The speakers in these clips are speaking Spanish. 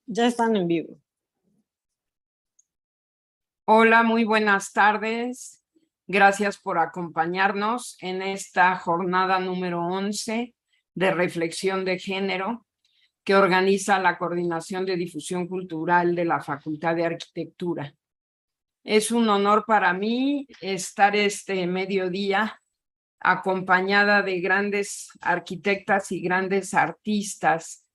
Ya están en vivo. Hola, muy buenas tardes. Gracias por acompañarnos en esta jornada número 11 de reflexión de género que organiza la Coordinación de Difusión Cultural de la Facultad de Arquitectura. Es un honor para mí estar este mediodía acompañada de grandes arquitectas y grandes artistas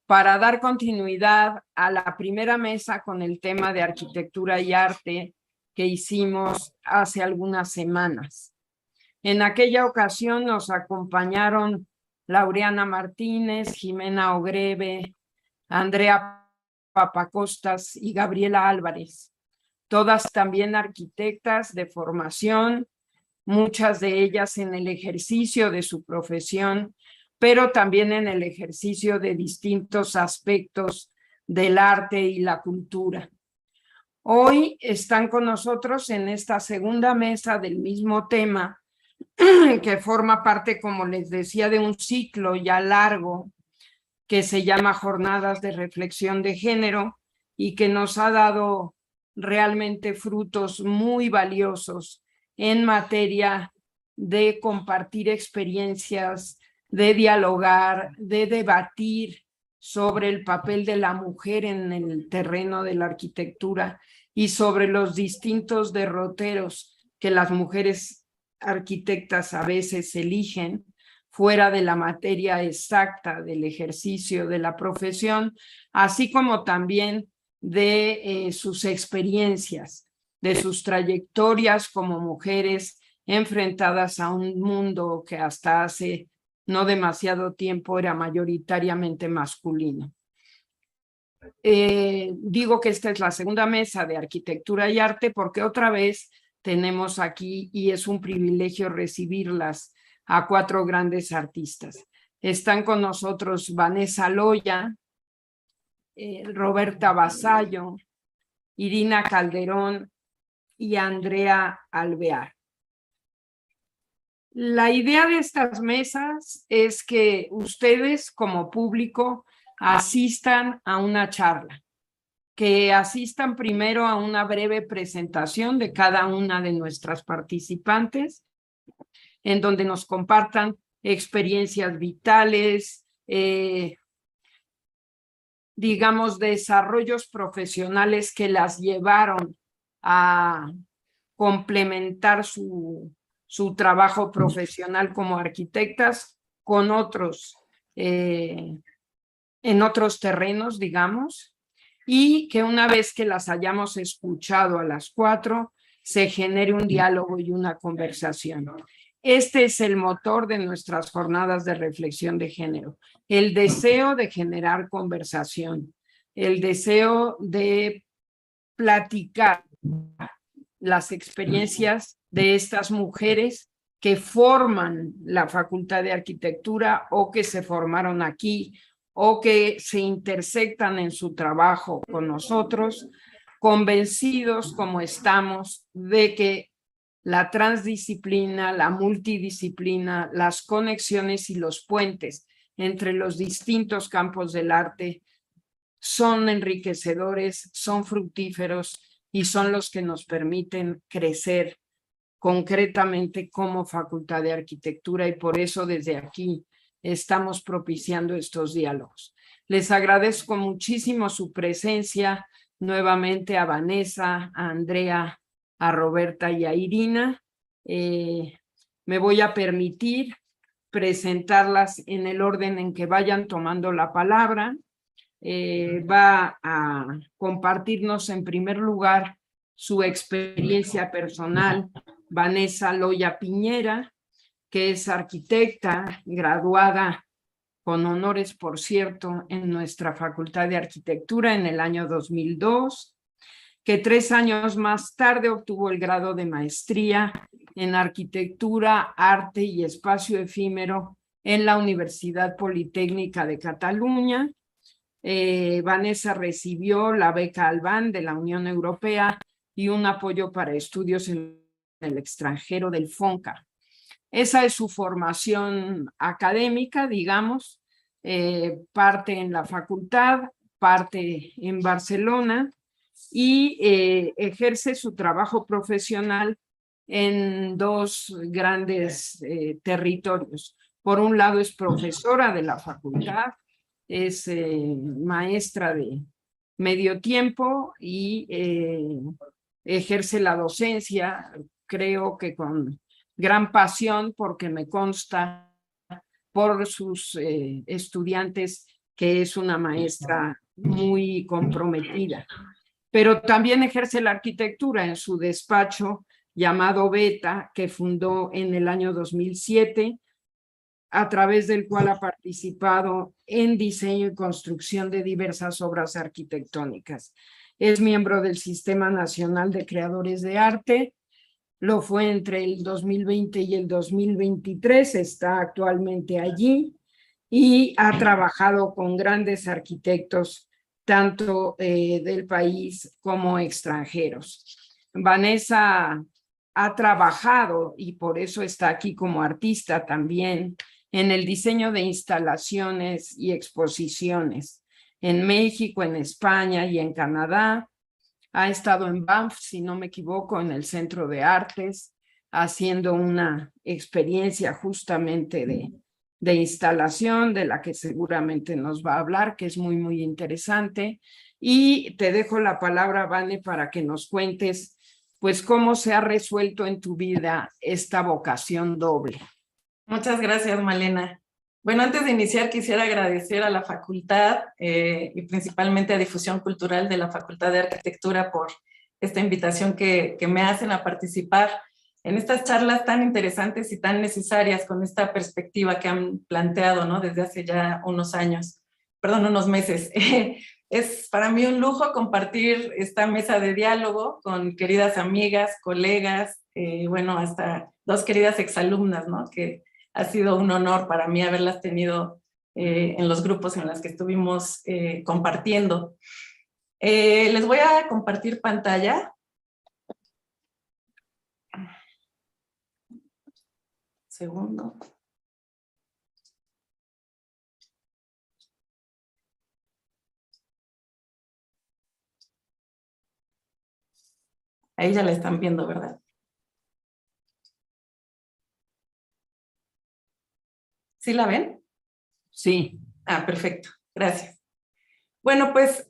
para dar continuidad a la primera mesa con el tema de arquitectura y arte que hicimos hace algunas semanas. En aquella ocasión nos acompañaron Laureana Martínez, Jimena Ogreve, Andrea Papacostas y Gabriela Álvarez, todas también arquitectas de formación, muchas de ellas en el ejercicio de su profesión, pero también en el ejercicio de distintos aspectos del arte y la cultura. Hoy están con nosotros en esta segunda mesa del mismo tema, que forma parte, como les decía, de un ciclo ya largo que se llama Jornadas de Reflexión de Género y que nos ha dado realmente frutos muy valiosos en materia de compartir experiencias, de dialogar, de debatir sobre el papel de la mujer en el terreno de la arquitectura y sobre los distintos derroteros que las mujeres arquitectas a veces eligen fuera de la materia exacta del ejercicio de la profesión, así como también de sus experiencias, de sus trayectorias como mujeres enfrentadas a un mundo que hasta hace no demasiado tiempo era mayoritariamente masculino. Digo que esta es la segunda mesa de arquitectura y arte porque otra vez tenemos aquí, y es un privilegio recibirlas, a 4 grandes artistas. Están con nosotros Vanessa Loya, Roberta Vasallo, Irina Calderón y Andrea Alvear. La idea de estas mesas es que ustedes como público asistan a una charla, que asistan primero a una breve presentación de cada una de nuestras participantes, en donde nos compartan experiencias vitales, digamos, desarrollos profesionales que las llevaron a complementar su trabajo profesional como arquitectas con otros, en otros terrenos, digamos, y que una vez que las hayamos escuchado a las 4, se genere un diálogo y una conversación. Este es el motor de nuestras jornadas de reflexión de género, el deseo de generar conversación, el deseo de platicar las experiencias de estas mujeres que forman la Facultad de Arquitectura o que se formaron aquí o que se intersectan en su trabajo con nosotros, convencidos como estamos de que la transdisciplina, la multidisciplina, las conexiones y los puentes entre los distintos campos del arte son enriquecedores, son fructíferos y son los que nos permiten crecer concretamente como Facultad de Arquitectura, y por eso desde aquí estamos propiciando estos diálogos. Les agradezco muchísimo su presencia, nuevamente a Vanessa, a Andrea, a Roberta y a Irina. Me voy a permitir presentarlas en el orden en que vayan tomando la palabra. Va a compartirnos en primer lugar su experiencia personal Vanessa Loya Piñera, que es arquitecta, graduada con honores, por cierto, en nuestra Facultad de Arquitectura en el año 2002, que 3 años más tarde obtuvo el grado de maestría en Arquitectura, Arte y Espacio Efímero en la Universidad Politécnica de Cataluña. Vanessa recibió la beca Albán de la Unión Europea y un apoyo para estudios en el extranjero del FONCA. Esa es su formación académica, digamos, parte en la facultad, parte en Barcelona, y ejerce su trabajo profesional en dos grandes territorios. Por un lado es profesora de la facultad, es maestra de medio tiempo y ejerce la docencia, creo que con gran pasión, porque me consta por sus estudiantes que es una maestra muy comprometida. Pero también ejerce la arquitectura en su despacho llamado Beta, que fundó en el año 2007, a través del cual ha participado en diseño y construcción de diversas obras arquitectónicas. Es miembro del Sistema Nacional de Creadores de Arte, lo fue entre el 2020 y el 2023, está actualmente allí y ha trabajado con grandes arquitectos, tanto del país como extranjeros. Vanessa ha trabajado, y por eso está aquí como artista también, en el diseño de instalaciones y exposiciones en México, en España y en Canadá. Ha estado en Banff, si no me equivoco, en el Centro de Artes, haciendo una experiencia justamente de instalación, de la que seguramente nos va a hablar, que es muy, muy interesante. Y te dejo la palabra, Vane, para que nos cuentes, pues, cómo se ha resuelto en tu vida esta vocación doble. Muchas gracias, Malena. Bueno, antes de iniciar quisiera agradecer a la facultad y principalmente a Difusión Cultural de la Facultad de Arquitectura por esta invitación que me hacen a participar en estas charlas tan interesantes y tan necesarias con esta perspectiva que han planteado, ¿no? Desde hace ya unos meses. Es para mí un lujo compartir esta mesa de diálogo con queridas amigas, colegas, bueno, hasta dos queridas exalumnas, ¿no? Que ha sido un honor para mí haberlas tenido en los grupos en los que estuvimos compartiendo. Les voy a compartir pantalla. Segundo. Ahí ya la están viendo, ¿verdad? ¿Sí la ven? Sí. Ah, perfecto. Gracias. Bueno, pues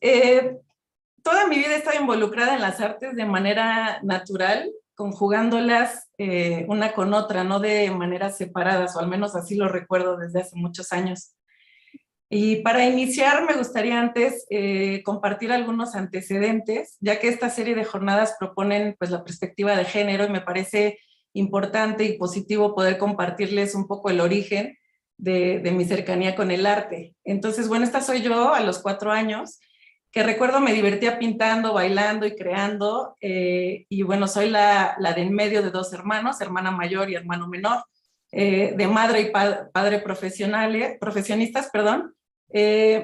toda mi vida he estado involucrada en las artes de manera natural, conjugándolas una con otra, no de maneras separadas, o al menos así lo recuerdo desde hace muchos años. Y para iniciar me gustaría antes compartir algunos antecedentes, ya que esta serie de jornadas proponen pues la perspectiva de género y me parece importante y positivo poder compartirles un poco el origen de mi cercanía con el arte. Entonces, bueno, esta soy yo a los 4 años, que recuerdo me divertía pintando, bailando y creando, y bueno, soy la de en medio de 2 hermanos, hermana mayor y hermano menor, de madre y padre profesionistas, perdón.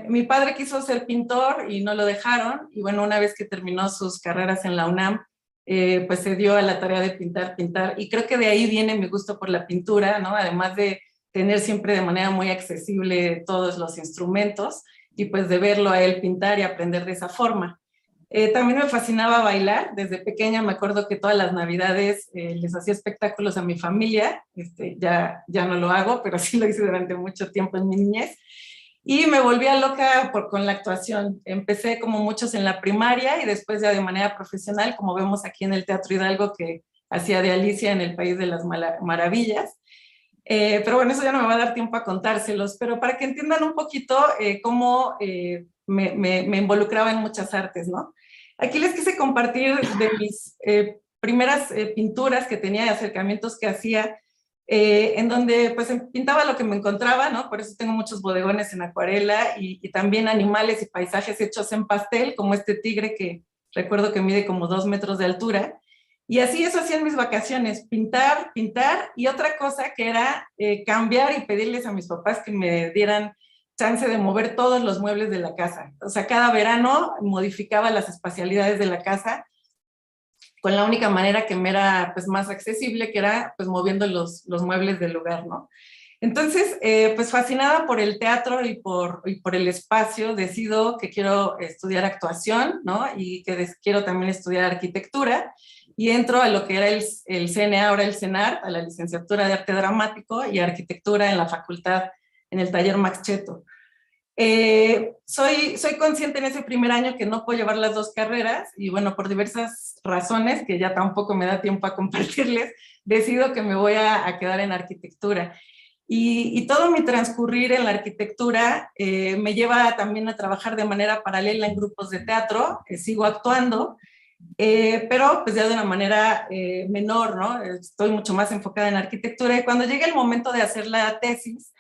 Mi padre quiso ser pintor y no lo dejaron, y bueno, una vez que terminó sus carreras en la UNAM, pues se dio a la tarea de pintar, y creo que de ahí viene mi gusto por la pintura, ¿no? Además de tener siempre de manera muy accesible todos los instrumentos, y pues de verlo a él pintar y aprender de esa forma. También me fascinaba bailar, desde pequeña me acuerdo que todas las navidades les hacía espectáculos a mi familia, ya no lo hago, pero sí lo hice durante mucho tiempo en mi niñez, y me volvía loca con la actuación. Empecé como muchos en la primaria y después ya de manera profesional, como vemos aquí en el Teatro Hidalgo, que hacía de Alicia en el País de las Maravillas. Pero bueno, eso ya no me va a dar tiempo a contárselos, pero para que entiendan un poquito cómo me involucraba en muchas artes, ¿no? Aquí les quise compartir de mis primeras pinturas que tenía, de acercamientos que hacía, en donde pues pintaba lo que me encontraba, ¿no? Por eso tengo muchos bodegones en acuarela y también animales y paisajes hechos en pastel, como este tigre que recuerdo que mide como 2 metros de altura. Y así eso hacía en mis vacaciones, pintar, pintar, y otra cosa que era cambiar y pedirles a mis papás que me dieran chance de mover todos los muebles de la casa. O sea, cada verano modificaba las espacialidades de la casa con la única manera que me era pues más accesible, que era pues moviendo los muebles del lugar, ¿no? Entonces, pues fascinada por el teatro y por el espacio, decido que quiero estudiar actuación, ¿no? Y que quiero también estudiar arquitectura, y entro a lo que era el CNA, ahora el CENAR, a la licenciatura de arte dramático y arquitectura en la facultad, en el taller Max Cheto. Soy consciente en ese primer año que no puedo llevar las dos carreras, y bueno, por diversas razones que ya tampoco me da tiempo a compartirles, decido que me voy a quedar en arquitectura. Y todo mi transcurrir en la arquitectura me lleva también a trabajar de manera paralela en grupos de teatro, sigo actuando, pero pues ya de una manera menor, ¿no? Estoy mucho más enfocada en arquitectura, y cuando llega el momento de hacer la tesis,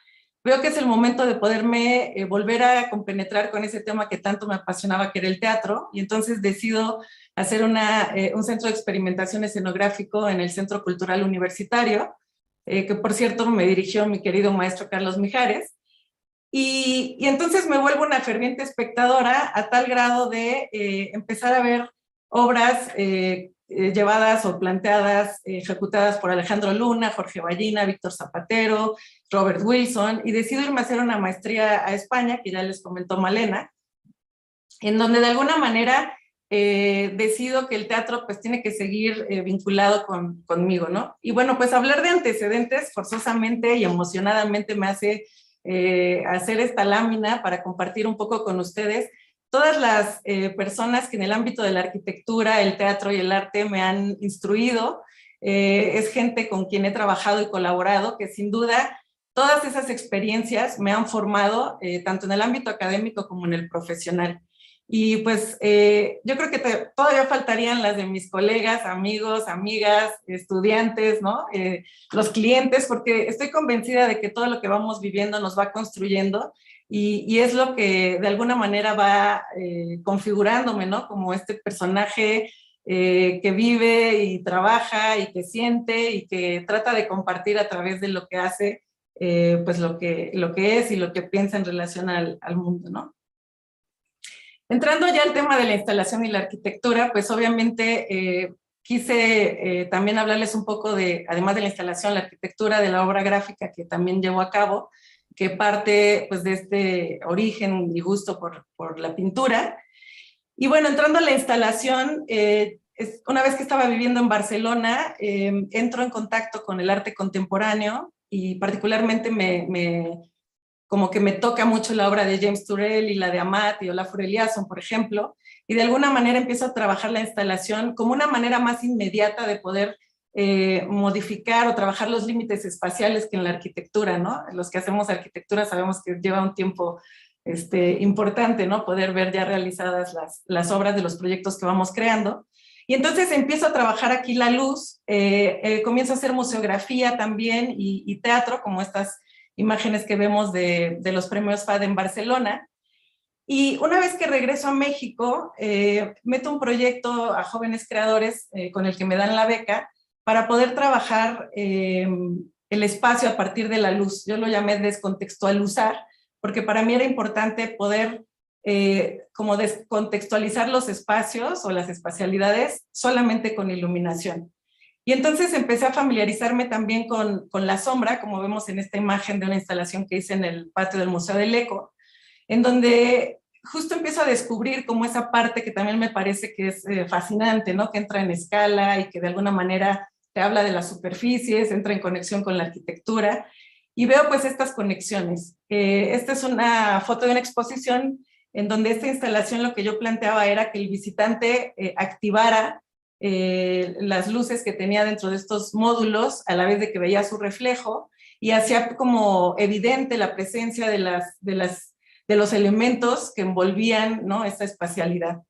veo que es el momento de poderme volver a compenetrar con ese tema que tanto me apasionaba, que era el teatro, y entonces decido hacer un centro de experimentación escenográfico en el Centro Cultural Universitario, que por cierto me dirigió mi querido maestro Carlos Mijares, y entonces me vuelvo una ferviente espectadora a tal grado de empezar a ver obras llevadas o planteadas, ejecutadas por Alejandro Luna, Jorge Ballina, Víctor Zapatero, Robert Wilson, y decido irme a hacer una maestría a España, que ya les comentó Malena, en donde de alguna manera decido que el teatro pues tiene que seguir vinculado conmigo, ¿no? Y bueno, pues hablar de antecedentes forzosamente y emocionadamente me hace hacer esta lámina para compartir un poco con ustedes todas las personas que en el ámbito de la arquitectura, el teatro y el arte me han instruido. Es gente con quien he trabajado y colaborado, que sin duda todas esas experiencias me han formado tanto en el ámbito académico como en el profesional. Y pues yo creo que todavía faltarían las de mis colegas, amigos, amigas, estudiantes, ¿no? Los clientes, porque estoy convencida de que todo lo que vamos viviendo nos va construyendo, y es lo que de alguna manera va configurándome, ¿no? Como este personaje que vive y trabaja y que siente y que trata de compartir a través de lo que hace, pues lo que es y lo que piensa en relación al mundo, ¿no? Entrando ya al tema de la instalación y la arquitectura, pues obviamente quise también hablarles un poco de, además de la instalación, la arquitectura de la obra gráfica que también llevo a cabo, que parte pues de este origen y gusto por la pintura. Y bueno, entrando a la instalación, una vez que estaba viviendo en Barcelona, entro en contacto con el arte contemporáneo, y particularmente como que me toca mucho la obra de James Turrell y la de Amat y Olafur Eliasson, por ejemplo, y de alguna manera empiezo a trabajar la instalación como una manera más inmediata de poder modificar o trabajar los límites espaciales que en la arquitectura, ¿no? Los que hacemos arquitectura sabemos que lleva un tiempo importante, ¿no? Poder ver ya realizadas las obras de los proyectos que vamos creando. Y entonces empiezo a trabajar aquí la luz, comienzo a hacer museografía también y teatro, como estas imágenes que vemos de los premios FAD en Barcelona. Y una vez que regreso a México, meto un proyecto a jóvenes creadores con el que me dan la beca para poder trabajar el espacio a partir de la luz. Yo lo llamé descontextualizar, porque para mí era importante poder como descontextualizar los espacios o las espacialidades solamente con iluminación. Y entonces empecé a familiarizarme también con la sombra, como vemos en esta imagen de una instalación que hice en el patio del Museo del Eco, en donde justo empiezo a descubrir como esa parte que también me parece que es fascinante, ¿no? Que entra en escala y que de alguna manera te habla de las superficies, entra en conexión con la arquitectura, y veo pues estas conexiones. Esta es una foto de una exposición en donde esta instalación lo que yo planteaba era que el visitante activara las luces que tenía dentro de estos módulos a la vez de que veía su reflejo, y hacía como evidente la presencia de los elementos que envolvían, ¿no? Esta espacialidad.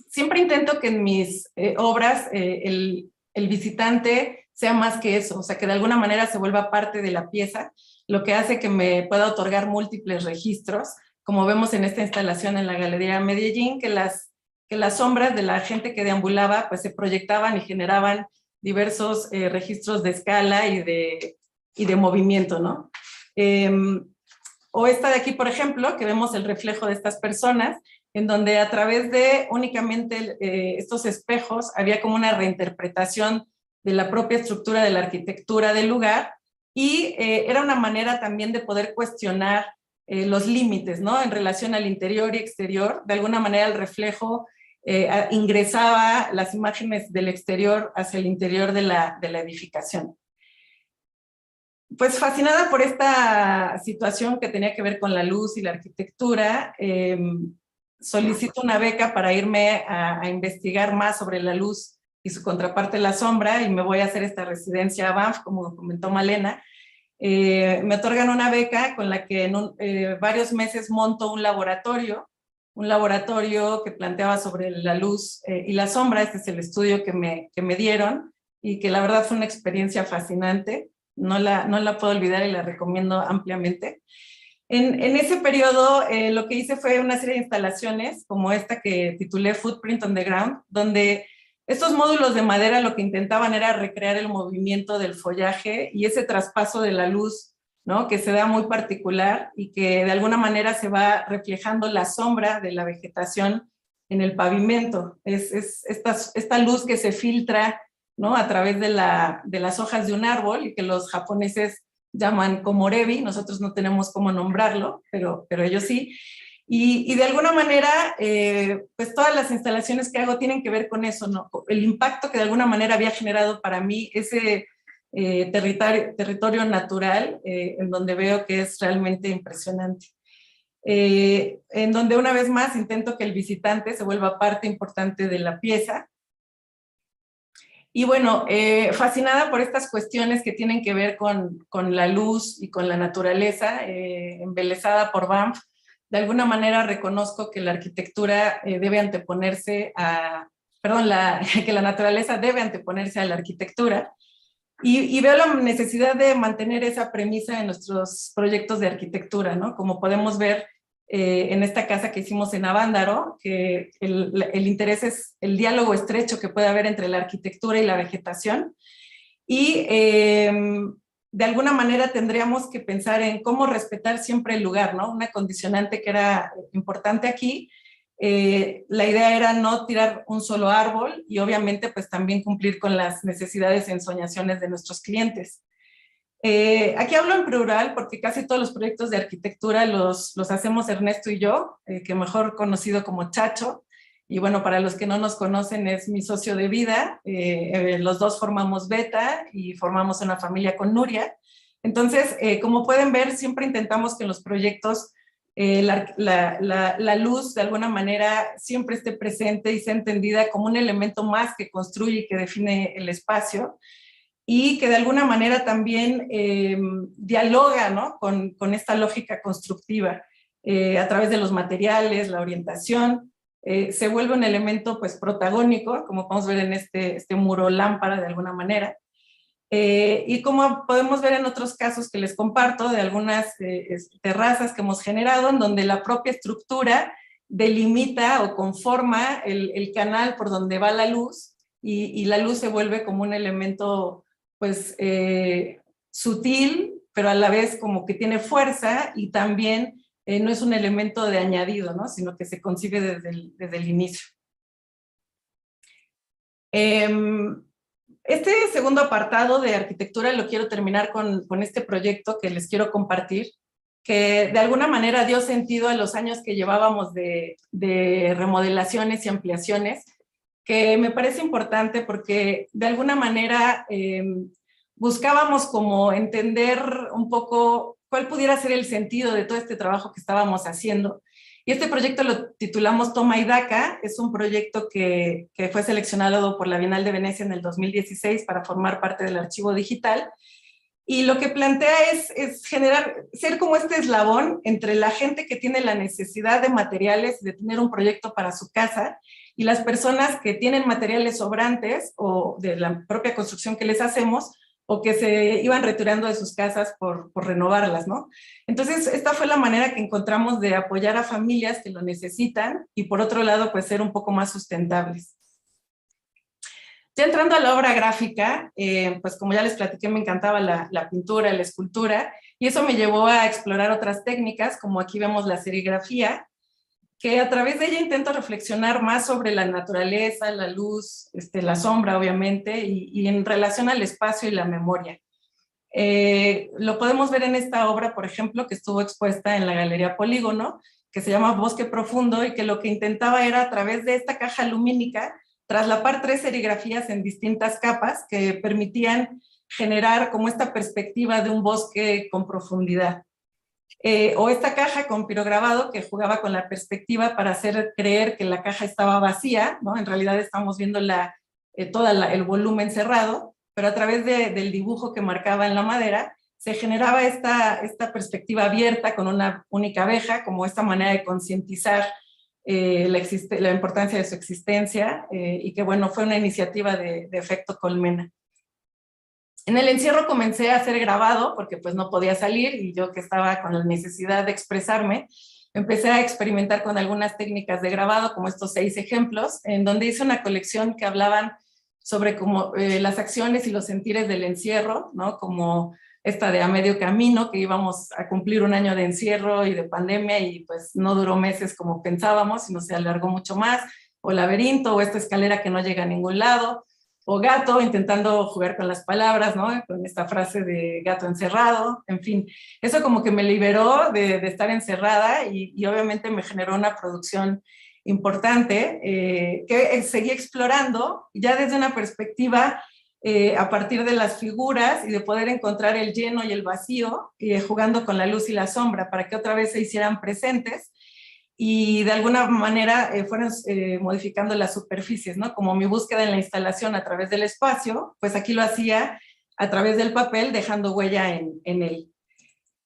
Siempre intento que en mis obras el visitante sea más que eso, o sea, que de alguna manera se vuelva parte de la pieza, lo que hace que me pueda otorgar múltiples registros, como vemos en esta instalación en la Galería Medellín, que que las sombras de la gente que deambulaba pues se proyectaban y generaban diversos registros de escala y de movimiento, ¿no? O esta de aquí, por ejemplo, que vemos el reflejo de estas personas, en donde a través de únicamente estos espejos había como una reinterpretación de la propia estructura de la arquitectura del lugar, y era una manera también de poder cuestionar los límites, ¿no? En relación al interior y exterior. De alguna manera el reflejo ingresaba las imágenes del exterior hacia el interior de la edificación. Pues fascinada por esta situación que tenía que ver con la luz y la arquitectura, solicito una beca para irme a investigar más sobre la luz y su contraparte la sombra, y me voy a hacer esta residencia a Banff, como comentó Malena. Me otorgan una beca con la que en varios meses monto un laboratorio que planteaba sobre la luz y la sombra. Este es el estudio que me dieron, y que la verdad fue una experiencia fascinante. No la puedo olvidar y la recomiendo ampliamente. En ese periodo lo que hice fue una serie de instalaciones como esta que titulé Footprint on the Ground, donde estos módulos de madera lo que intentaban era recrear el movimiento del follaje y ese traspaso de la luz, ¿no? Que se da muy particular y que de alguna manera se va reflejando la sombra de la vegetación en el pavimento. Es esta luz que se filtra, ¿no? A través de las hojas de un árbol, y que los japoneses llaman komorebi. Nosotros no tenemos cómo nombrarlo, pero ellos sí. Y de alguna manera, pues todas las instalaciones que hago tienen que ver con eso, ¿no? El impacto que de alguna manera había generado para mí ese territorio natural, en donde veo que es realmente impresionante. En donde una vez más intento que el visitante se vuelva parte importante de la pieza. Y bueno, fascinada por estas cuestiones que tienen que ver con la luz y con la naturaleza, embelesada por Banff, de alguna manera reconozco que la arquitectura debe anteponerse que la naturaleza debe anteponerse a la arquitectura, y veo la necesidad de mantener esa premisa en nuestros proyectos de arquitectura, ¿no? Como podemos ver en esta casa que hicimos en Avándaro, que el interés es el diálogo estrecho que puede haber entre la arquitectura y la vegetación, y de alguna manera tendríamos que pensar en cómo respetar siempre el lugar, ¿no? Una condicionante que era importante aquí. La idea era no tirar un solo árbol, y obviamente pues también cumplir con las necesidades y ensoñaciones de nuestros clientes. Aquí hablo en plural porque casi todos los proyectos de arquitectura los hacemos Ernesto y yo, que mejor conocido como Chacho. Y bueno, para los que no nos conocen, es mi socio de vida. Los dos formamos Beta y formamos una familia con Nuria. Entonces, como pueden ver, siempre intentamos que en los proyectos la luz de alguna manera siempre esté presente y sea entendida como un elemento más que construye y que define el espacio, y que de alguna manera también dialoga, ¿no? con esta lógica constructiva a través de los materiales, la orientación. Se vuelve un elemento pues protagónico, como podemos ver en este muro lámpara de alguna manera. Y como podemos ver en otros casos que les comparto, de algunas terrazas que hemos generado, en donde la propia estructura delimita o conforma el canal por donde va la luz, y la luz se vuelve como un elemento pues sutil, pero a la vez como que tiene fuerza, y también no es un elemento de añadido, ¿no? Sino que se concibe desde el inicio. Este segundo apartado de arquitectura lo quiero terminar con este proyecto que les quiero compartir, que de alguna manera dio sentido a los años que llevábamos de remodelaciones y ampliaciones, que me parece importante porque de alguna manera buscábamos como entender un poco cuál pudiera ser el sentido de todo este trabajo que estábamos haciendo. Y este proyecto lo titulamos Toma y Daca. Es un proyecto que fue seleccionado por la Bienal de Venecia en el 2016 para formar parte del archivo digital. Y lo que plantea es ser como este eslabón entre la gente que tiene la necesidad de materiales, de tener un proyecto para su casa, y las personas que tienen materiales sobrantes o de la propia construcción que les hacemos, o que se iban retirando de sus casas por renovarlas, ¿no? Entonces, esta fue la manera que encontramos de apoyar a familias que lo necesitan y por otro lado, pues ser un poco más sustentables. Ya entrando a la obra gráfica, pues como ya les platiqué, me encantaba la pintura, la escultura, y eso me llevó a explorar otras técnicas, como aquí vemos la serigrafía, que a través de ella intento reflexionar más sobre la naturaleza, la luz, la sombra, obviamente, y en relación al espacio y la memoria. Lo podemos ver en esta obra, por ejemplo, que estuvo expuesta en la Galería Polígono, que se llama Bosque Profundo, y que lo que intentaba era, a través de esta caja lumínica, traslapar 3 serigrafías en distintas capas que permitían generar como esta perspectiva de un bosque con profundidad. O esta caja con pirograbado que jugaba con la perspectiva para hacer creer que la caja estaba vacía, ¿no? En realidad estamos viendo todo el volumen cerrado, pero a través del dibujo que marcaba en la madera se generaba esta perspectiva abierta con una única abeja, como esta manera de concientizar la importancia de su existencia, y que bueno, fue una iniciativa de Efecto Colmena. En el encierro comencé a hacer grabado porque pues no podía salir y yo que estaba con la necesidad de expresarme, empecé a experimentar con algunas técnicas de grabado, como estos 6 ejemplos, en donde hice una colección que hablaban sobre como, las acciones y los sentires del encierro, ¿no? Como esta de A Medio Camino, que íbamos a cumplir un año de encierro y de pandemia y pues no duró meses como pensábamos, sino se alargó mucho más, o Laberinto, o esta escalera que no llega a ningún lado, o Gato, intentando jugar con las palabras, ¿no? Con esta frase de gato encerrado, en fin. Eso como que me liberó de estar encerrada y obviamente me generó una producción importante que seguí explorando ya desde una perspectiva a partir de las figuras y de poder encontrar el lleno y el vacío, jugando con la luz y la sombra para que otra vez se hicieran presentes y de alguna manera fueron modificando las superficies, ¿no? Como mi búsqueda en la instalación a través del espacio, pues aquí lo hacía a través del papel, dejando huella en él.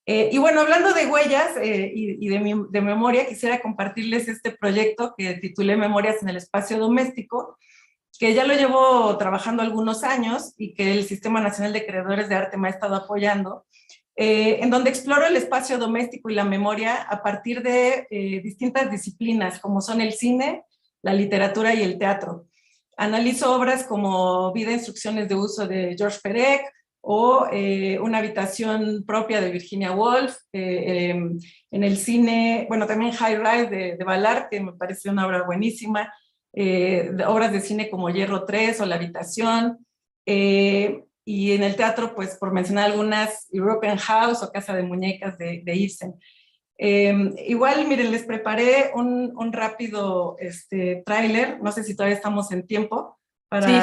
Y bueno, hablando de huellas y de memoria, quisiera compartirles este proyecto que titulé Memorias en el Espacio Doméstico, que ya lo llevo trabajando algunos años y que el Sistema Nacional de Creadores de Arte me ha estado apoyando, en donde exploro el espacio doméstico y la memoria a partir de distintas disciplinas, como son el cine, la literatura y el teatro. Analizo obras como Vida, Instrucciones de Uso de George Perec, o Una habitación propia de Virginia Woolf, en el cine, bueno, también High Rise de Ballard, que me parece una obra buenísima, obras de cine como Hierro 3 o La habitación, y en el teatro, pues por mencionar algunas, European House o Casa de Muñecas de Ibsen. Igual, miren, les preparé un rápido tráiler, no sé si todavía estamos en tiempo.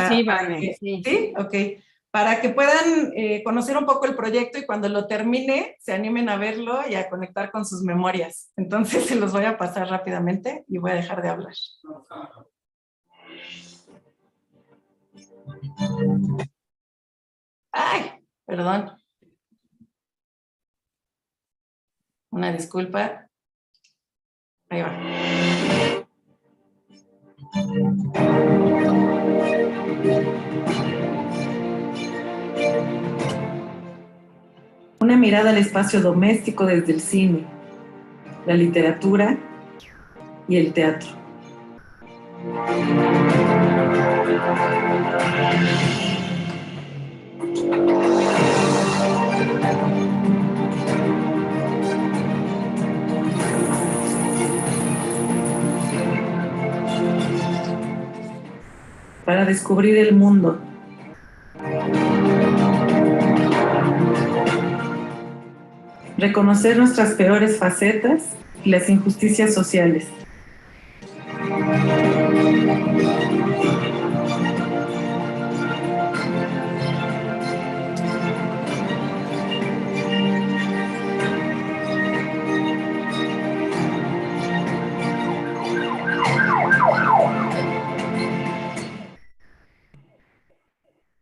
Sí, vale. Sí, ok. Para que puedan conocer un poco el proyecto y cuando lo termine se animen a verlo y a conectar con sus memorias. Entonces se los voy a pasar rápidamente y voy a dejar de hablar. Ay, perdón. Una disculpa. Ahí va. Una mirada al espacio doméstico desde el cine, la literatura y el teatro. Para descubrir el mundo. Reconocer nuestras peores facetas y las injusticias sociales.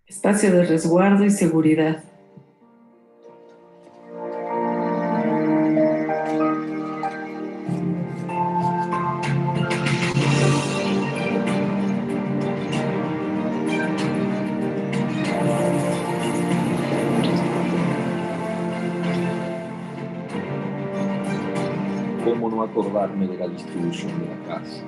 Espacio de resguardo y seguridad. no acordarme de la distribución de la casa.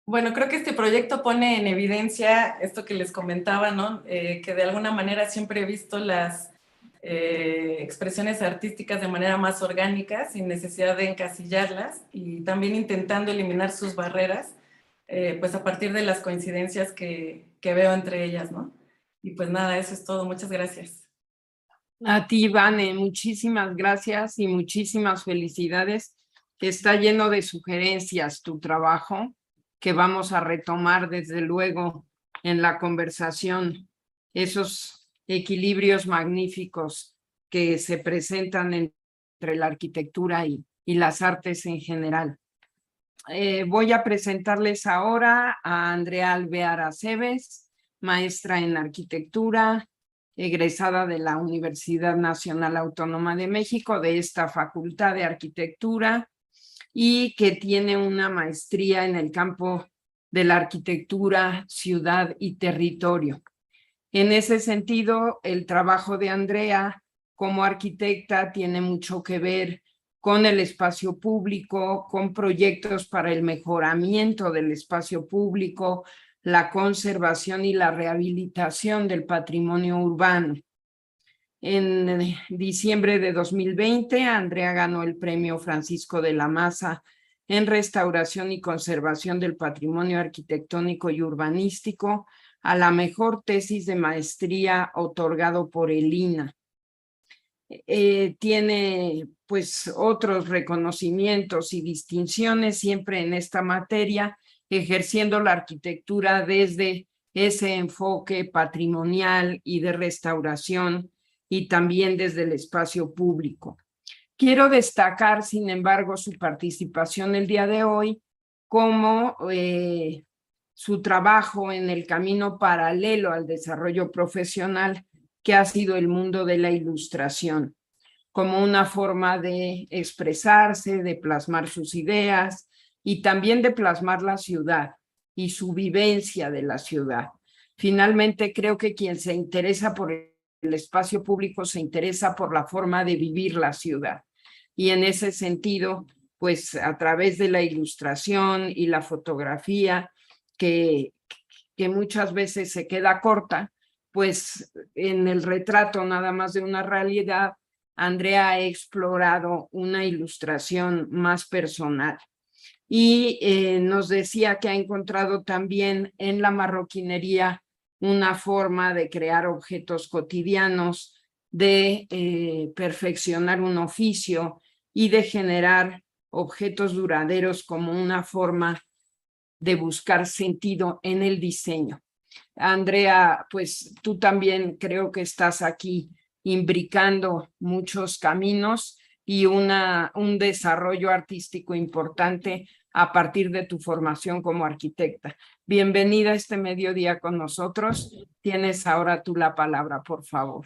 Bueno, creo que este proyecto pone en evidencia esto que les comentaba, ¿no? Que de alguna manera siempre he visto las expresiones artísticas de manera más orgánica, sin necesidad de encasillarlas, y también intentando eliminar sus barreras, pues a partir de las coincidencias que veo entre ellas, ¿no? Y pues nada, eso es todo. Muchas gracias. A ti, Vane, muchísimas gracias y muchísimas felicidades. Está lleno de sugerencias tu trabajo, que vamos a retomar desde luego en la conversación, esos equilibrios magníficos que se presentan entre la arquitectura y las artes en general. Voy a presentarles ahora a Andrea Alvear Aceves, maestra en arquitectura, egresada de la Universidad Nacional Autónoma de México, de esta Facultad de Arquitectura, y que tiene una maestría en el campo de la arquitectura, ciudad y territorio. En ese sentido, el trabajo de Andrea como arquitecta tiene mucho que ver con el espacio público, con proyectos para el mejoramiento del espacio público, la conservación y la rehabilitación del patrimonio urbano. En diciembre de 2020, Andrea ganó el premio Francisco de la Maza en restauración y conservación del patrimonio arquitectónico y urbanístico a la mejor tesis de maestría otorgado por el INAH. Tiene pues otros reconocimientos y distinciones siempre en esta materia, ejerciendo la arquitectura desde ese enfoque patrimonial y de restauración y también desde el espacio público. Quiero destacar, sin embargo, su participación el día de hoy como su trabajo en el camino paralelo al desarrollo profesional que ha sido el mundo de la ilustración, como una forma de expresarse, de plasmar sus ideas y también de plasmar la ciudad y su vivencia de la ciudad. Finalmente, creo que quien se interesa por el espacio público se interesa por la forma de vivir la ciudad. Y en ese sentido, pues a través de la ilustración y la fotografía, que muchas veces se queda corta, pues en el retrato nada más de una realidad, Andrea ha explorado una ilustración más personal. Y nos decía que ha encontrado también en la marroquinería una forma de crear objetos cotidianos, de perfeccionar un oficio y de generar objetos duraderos como una forma de buscar sentido en el diseño. Andrea, pues tú también creo que estás aquí imbricando muchos caminos y un desarrollo artístico importante a partir de tu formación como arquitecta. Bienvenida a este mediodía con nosotros. Tienes ahora tú la palabra, por favor.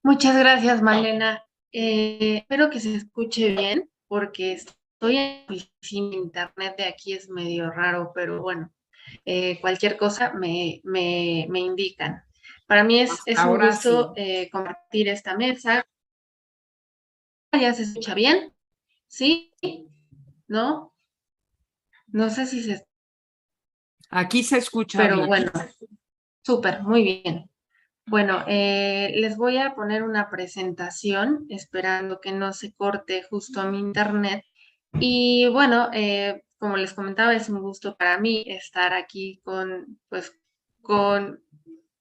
Muchas gracias, Malena. Espero que se escuche bien porque estoy en mi internet de aquí es medio raro, pero bueno, cualquier cosa me indican. Para mí es un Ahora gusto sí. compartir esta mesa. ¿Ya se escucha bien? ¿Sí? ¿No? No sé si se... Aquí se escucha Pero bien. bueno, súper, muy bien. Bueno, les voy a poner una presentación, esperando que no se corte justo a mi internet. Y bueno, como les comentaba, es un gusto para mí estar aquí con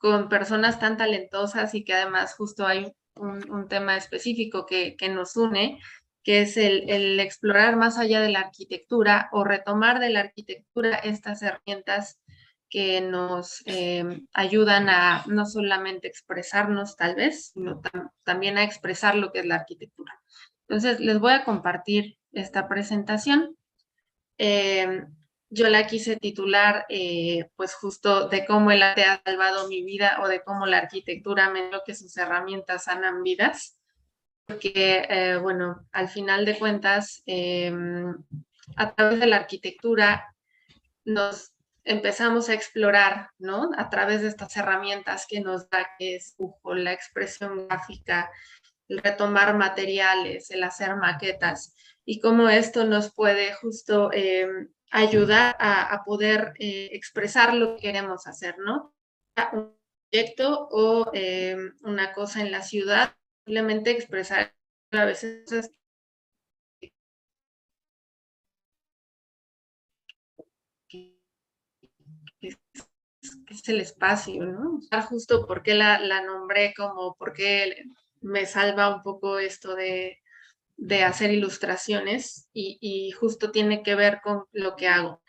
con personas tan talentosas y que además justo hay un tema específico que nos une, que es el explorar más allá de la arquitectura o retomar de la arquitectura estas herramientas que nos ayudan a no solamente expresarnos tal vez, sino también a expresar lo que es la arquitectura. Entonces, les voy a compartir esta presentación. Yo la quise titular, pues justo de cómo el arte ha salvado mi vida o de cómo la arquitectura me dio que sus herramientas sanan vidas. Porque, bueno, al final de cuentas, a través de la arquitectura nos empezamos a explorar, ¿no? A través de estas herramientas que nos da, que es la expresión gráfica, el retomar materiales, el hacer maquetas, y cómo esto nos puede justo ayudar a poder expresar lo que queremos hacer, ¿no? Un proyecto o una cosa en la ciudad, simplemente expresar a veces es el espacio, ¿no? Justo por qué la nombré como, por qué me salva un poco esto de hacer ilustraciones y justo tiene que ver con lo que hago.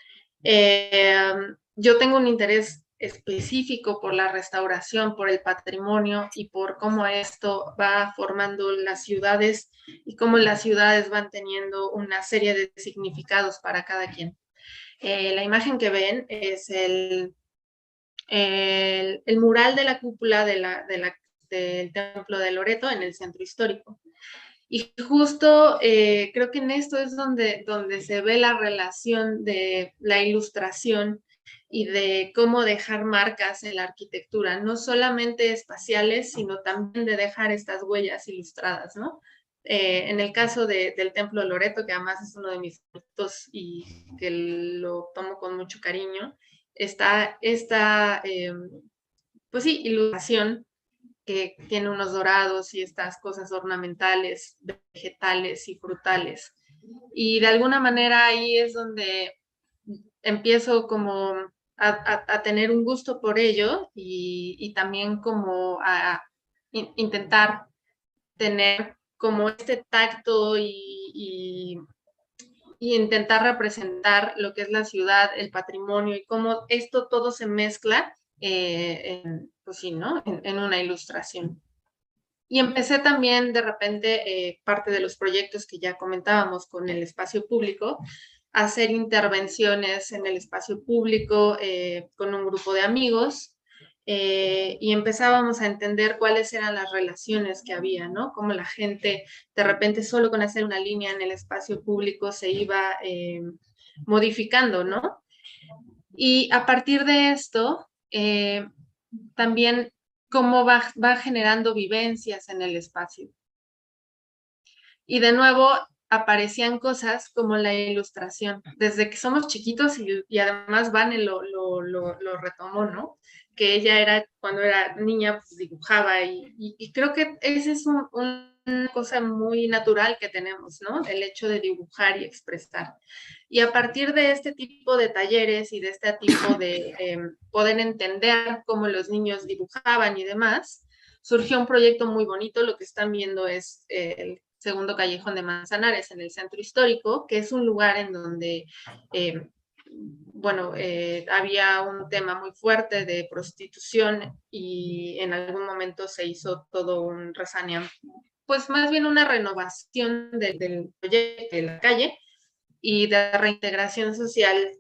Yo tengo un interés específico por la restauración, por el patrimonio y por cómo esto va formando las ciudades y cómo las ciudades van teniendo una serie de significados para cada quien. La imagen que ven es el mural de la cúpula del Templo de Loreto en el centro histórico. Y justo creo que en esto es donde se ve la relación de la ilustración y de cómo dejar marcas en la arquitectura, no solamente espaciales, sino también de dejar estas huellas ilustradas, ¿no? En el caso del Templo de Loreto, que además es uno de mis favoritos y que lo tomo con mucho cariño, está esta, pues sí, ilustración que tiene unos dorados y estas cosas ornamentales, vegetales y frutales. Y de alguna manera ahí es donde empiezo como a tener un gusto por ello y también como a intentar tener como este tacto y intentar representar lo que es la ciudad, el patrimonio y cómo esto todo se mezcla pues sí, ¿no? En una ilustración. Y empecé también de repente, parte de los proyectos que ya comentábamos con el espacio público, a hacer intervenciones en el espacio público con un grupo de amigos y empezábamos a entender cuáles eran las relaciones que había, ¿no? Cómo la gente de repente solo con hacer una línea en el espacio público se iba modificando, ¿no? Y a partir de esto, también cómo va generando vivencias en el espacio. Y de nuevo aparecían cosas como la ilustración, desde que somos chiquitos y además Vane lo retomó, ¿no? Que ella era, cuando era niña, pues dibujaba y creo que esa es una cosa muy natural que tenemos, ¿no? El hecho de dibujar y expresar. Y a partir de este tipo de talleres y de este tipo de poder entender cómo los niños dibujaban y demás, surgió un proyecto muy bonito. Lo que están viendo es el segundo callejón de Manzanares en el centro histórico, que es un lugar en donde, bueno, había un tema muy fuerte de prostitución y en algún momento se hizo todo un resaneamiento, pues más bien una renovación del proyecto de la calle y de reintegración social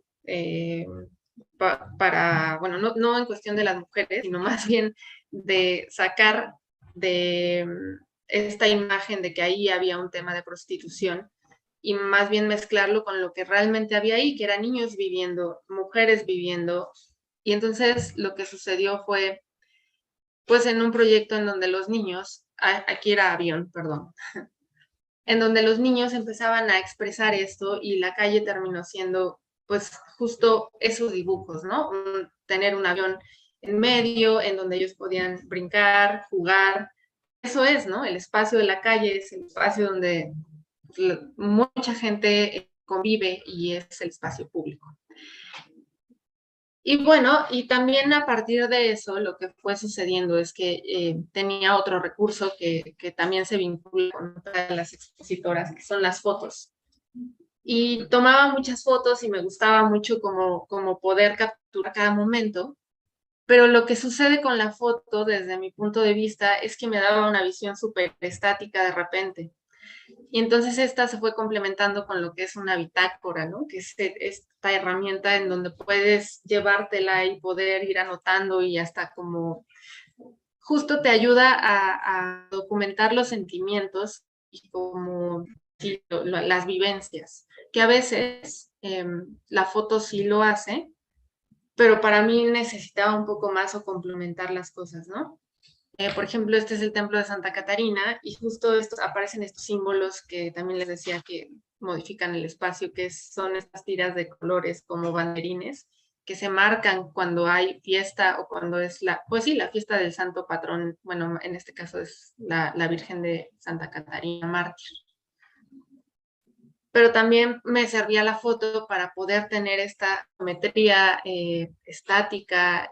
para, bueno, no en cuestión de las mujeres, sino más bien de sacar de esta imagen de que ahí había un tema de prostitución y más bien mezclarlo con lo que realmente había ahí, que eran niños viviendo, mujeres viviendo. Y entonces lo que sucedió fue, pues en un proyecto en donde los niños, aquí era avión, perdón, en donde los niños empezaban a expresar esto y la calle terminó siendo pues justo esos dibujos, ¿no? Tener un avión en medio, en donde ellos podían brincar, jugar. Eso es, ¿no? El espacio de la calle es el espacio donde mucha gente convive y es el espacio público. Y bueno, y también a partir de eso, lo que fue sucediendo es que tenía otro recurso que también se vincula con otra de las expositoras, que son las fotos. Y tomaba muchas fotos y me gustaba mucho como poder capturar cada momento, pero lo que sucede con la foto, desde mi punto de vista, es que me daba una visión súper estática de repente. Y entonces esta se fue complementando con lo que es una bitácora, ¿no? Que es esta herramienta en donde puedes llevártela y poder ir anotando y hasta como justo te ayuda a documentar los sentimientos y como sí, las vivencias, que a veces la foto sí lo hace, pero para mí necesitaba un poco más o complementar las cosas, ¿no? Por ejemplo, este es el templo de Santa Catarina y justo aparecen estos símbolos que también les decía que modifican el espacio, que son estas tiras de colores como banderines que se marcan cuando hay fiesta o cuando es pues sí, la fiesta del santo patrón, bueno, en este caso es la Virgen de Santa Catarina, mártir. Pero también me servía la foto para poder tener esta geometría estática,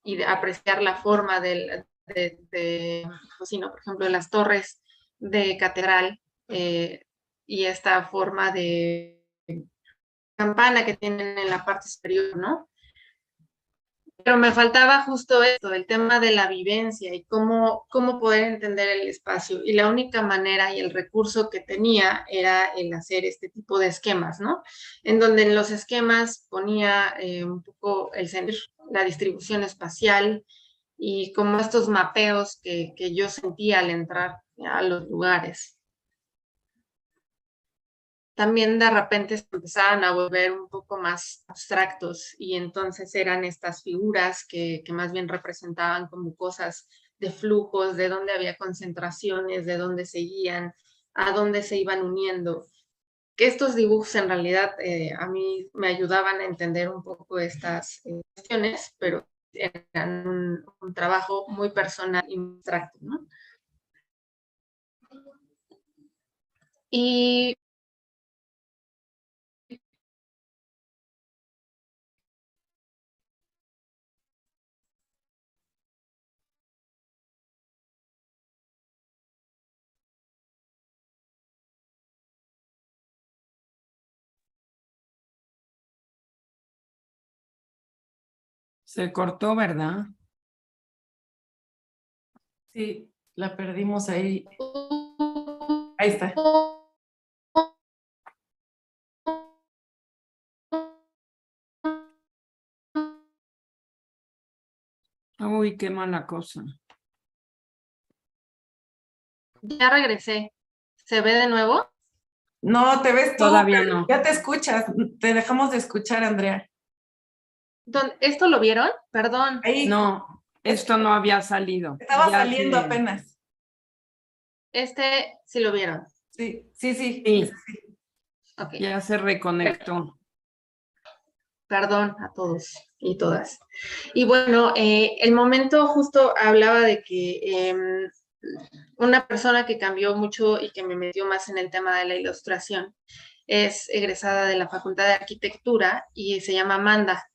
y de apreciar la forma pues sí, ¿no? Por ejemplo, las torres de catedral y esta forma de campana que tienen en la parte superior, ¿no? Pero me faltaba justo esto, el tema de la vivencia y cómo poder entender el espacio. Y la única manera y el recurso que tenía era el hacer este tipo de esquemas, ¿no? En donde en los esquemas ponía un poco la distribución espacial y como estos mapeos que yo sentía al entrar a los lugares. También de repente se empezaban a volver un poco más abstractos y entonces eran estas figuras que más bien representaban como cosas de flujos, de dónde había concentraciones, de dónde seguían, a dónde se iban uniendo. Que estos dibujos en realidad a mí me ayudaban a entender un poco estas cuestiones, pero eran un trabajo muy personal y muy abstracto, ¿no? Y Se cortó, ¿verdad? Sí, la perdimos ahí. Ahí está. Uy, qué mala cosa. ya regresé. ¿Se ve de nuevo? No, te ves tú, Todavía pero no. ya te escuchas. Te dejamos de escuchar, Andrea. ¿Esto lo vieron? Perdón. Ahí, No, esto no había salido. estaba Ya saliendo se... apenas. Este sí lo vieron. Sí, sí, sí. Sí, Ok. ya se reconectó. Perdón a todos y todas. Y bueno, el momento justo hablaba de que una persona que cambió mucho y que me metió más en el tema de la ilustración es egresada de la Facultad de Arquitectura y se llama Amanda.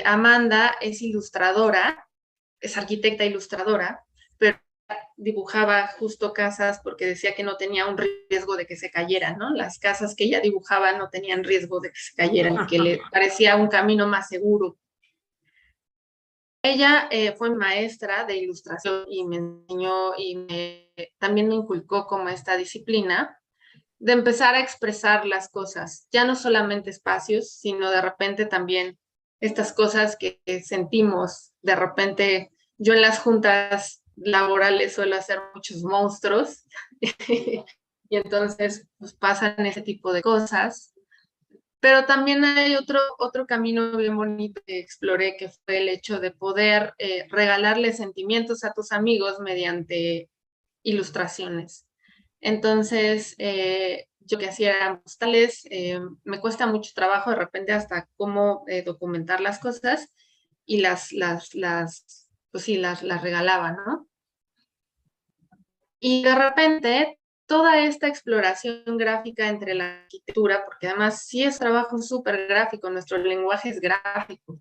Amanda es ilustradora, es arquitecta ilustradora, pero dibujaba justo casas porque decía que no tenía un riesgo de que se cayeran, ¿no? Las casas que ella dibujaba no tenían riesgo de que se cayeran, que le parecía un camino más seguro. Ella fue maestra de ilustración y me enseñó y también me inculcó como esta disciplina de empezar a expresar las cosas, ya no solamente espacios, sino de repente también estas cosas que sentimos. De repente yo en las juntas laborales suelo hacer muchos monstruos y entonces pues pasan ese tipo de cosas. Pero también hay otro camino bien bonito que exploré, que fue el hecho de poder regalarle sentimientos a tus amigos mediante ilustraciones. Entonces, yo que hacía eran postales, me cuesta mucho trabajo de repente hasta cómo documentar las cosas y pues sí, las regalaba, ¿no? Y de repente toda esta exploración gráfica entre la arquitectura, porque además sí es trabajo súper gráfico, nuestro lenguaje es gráfico.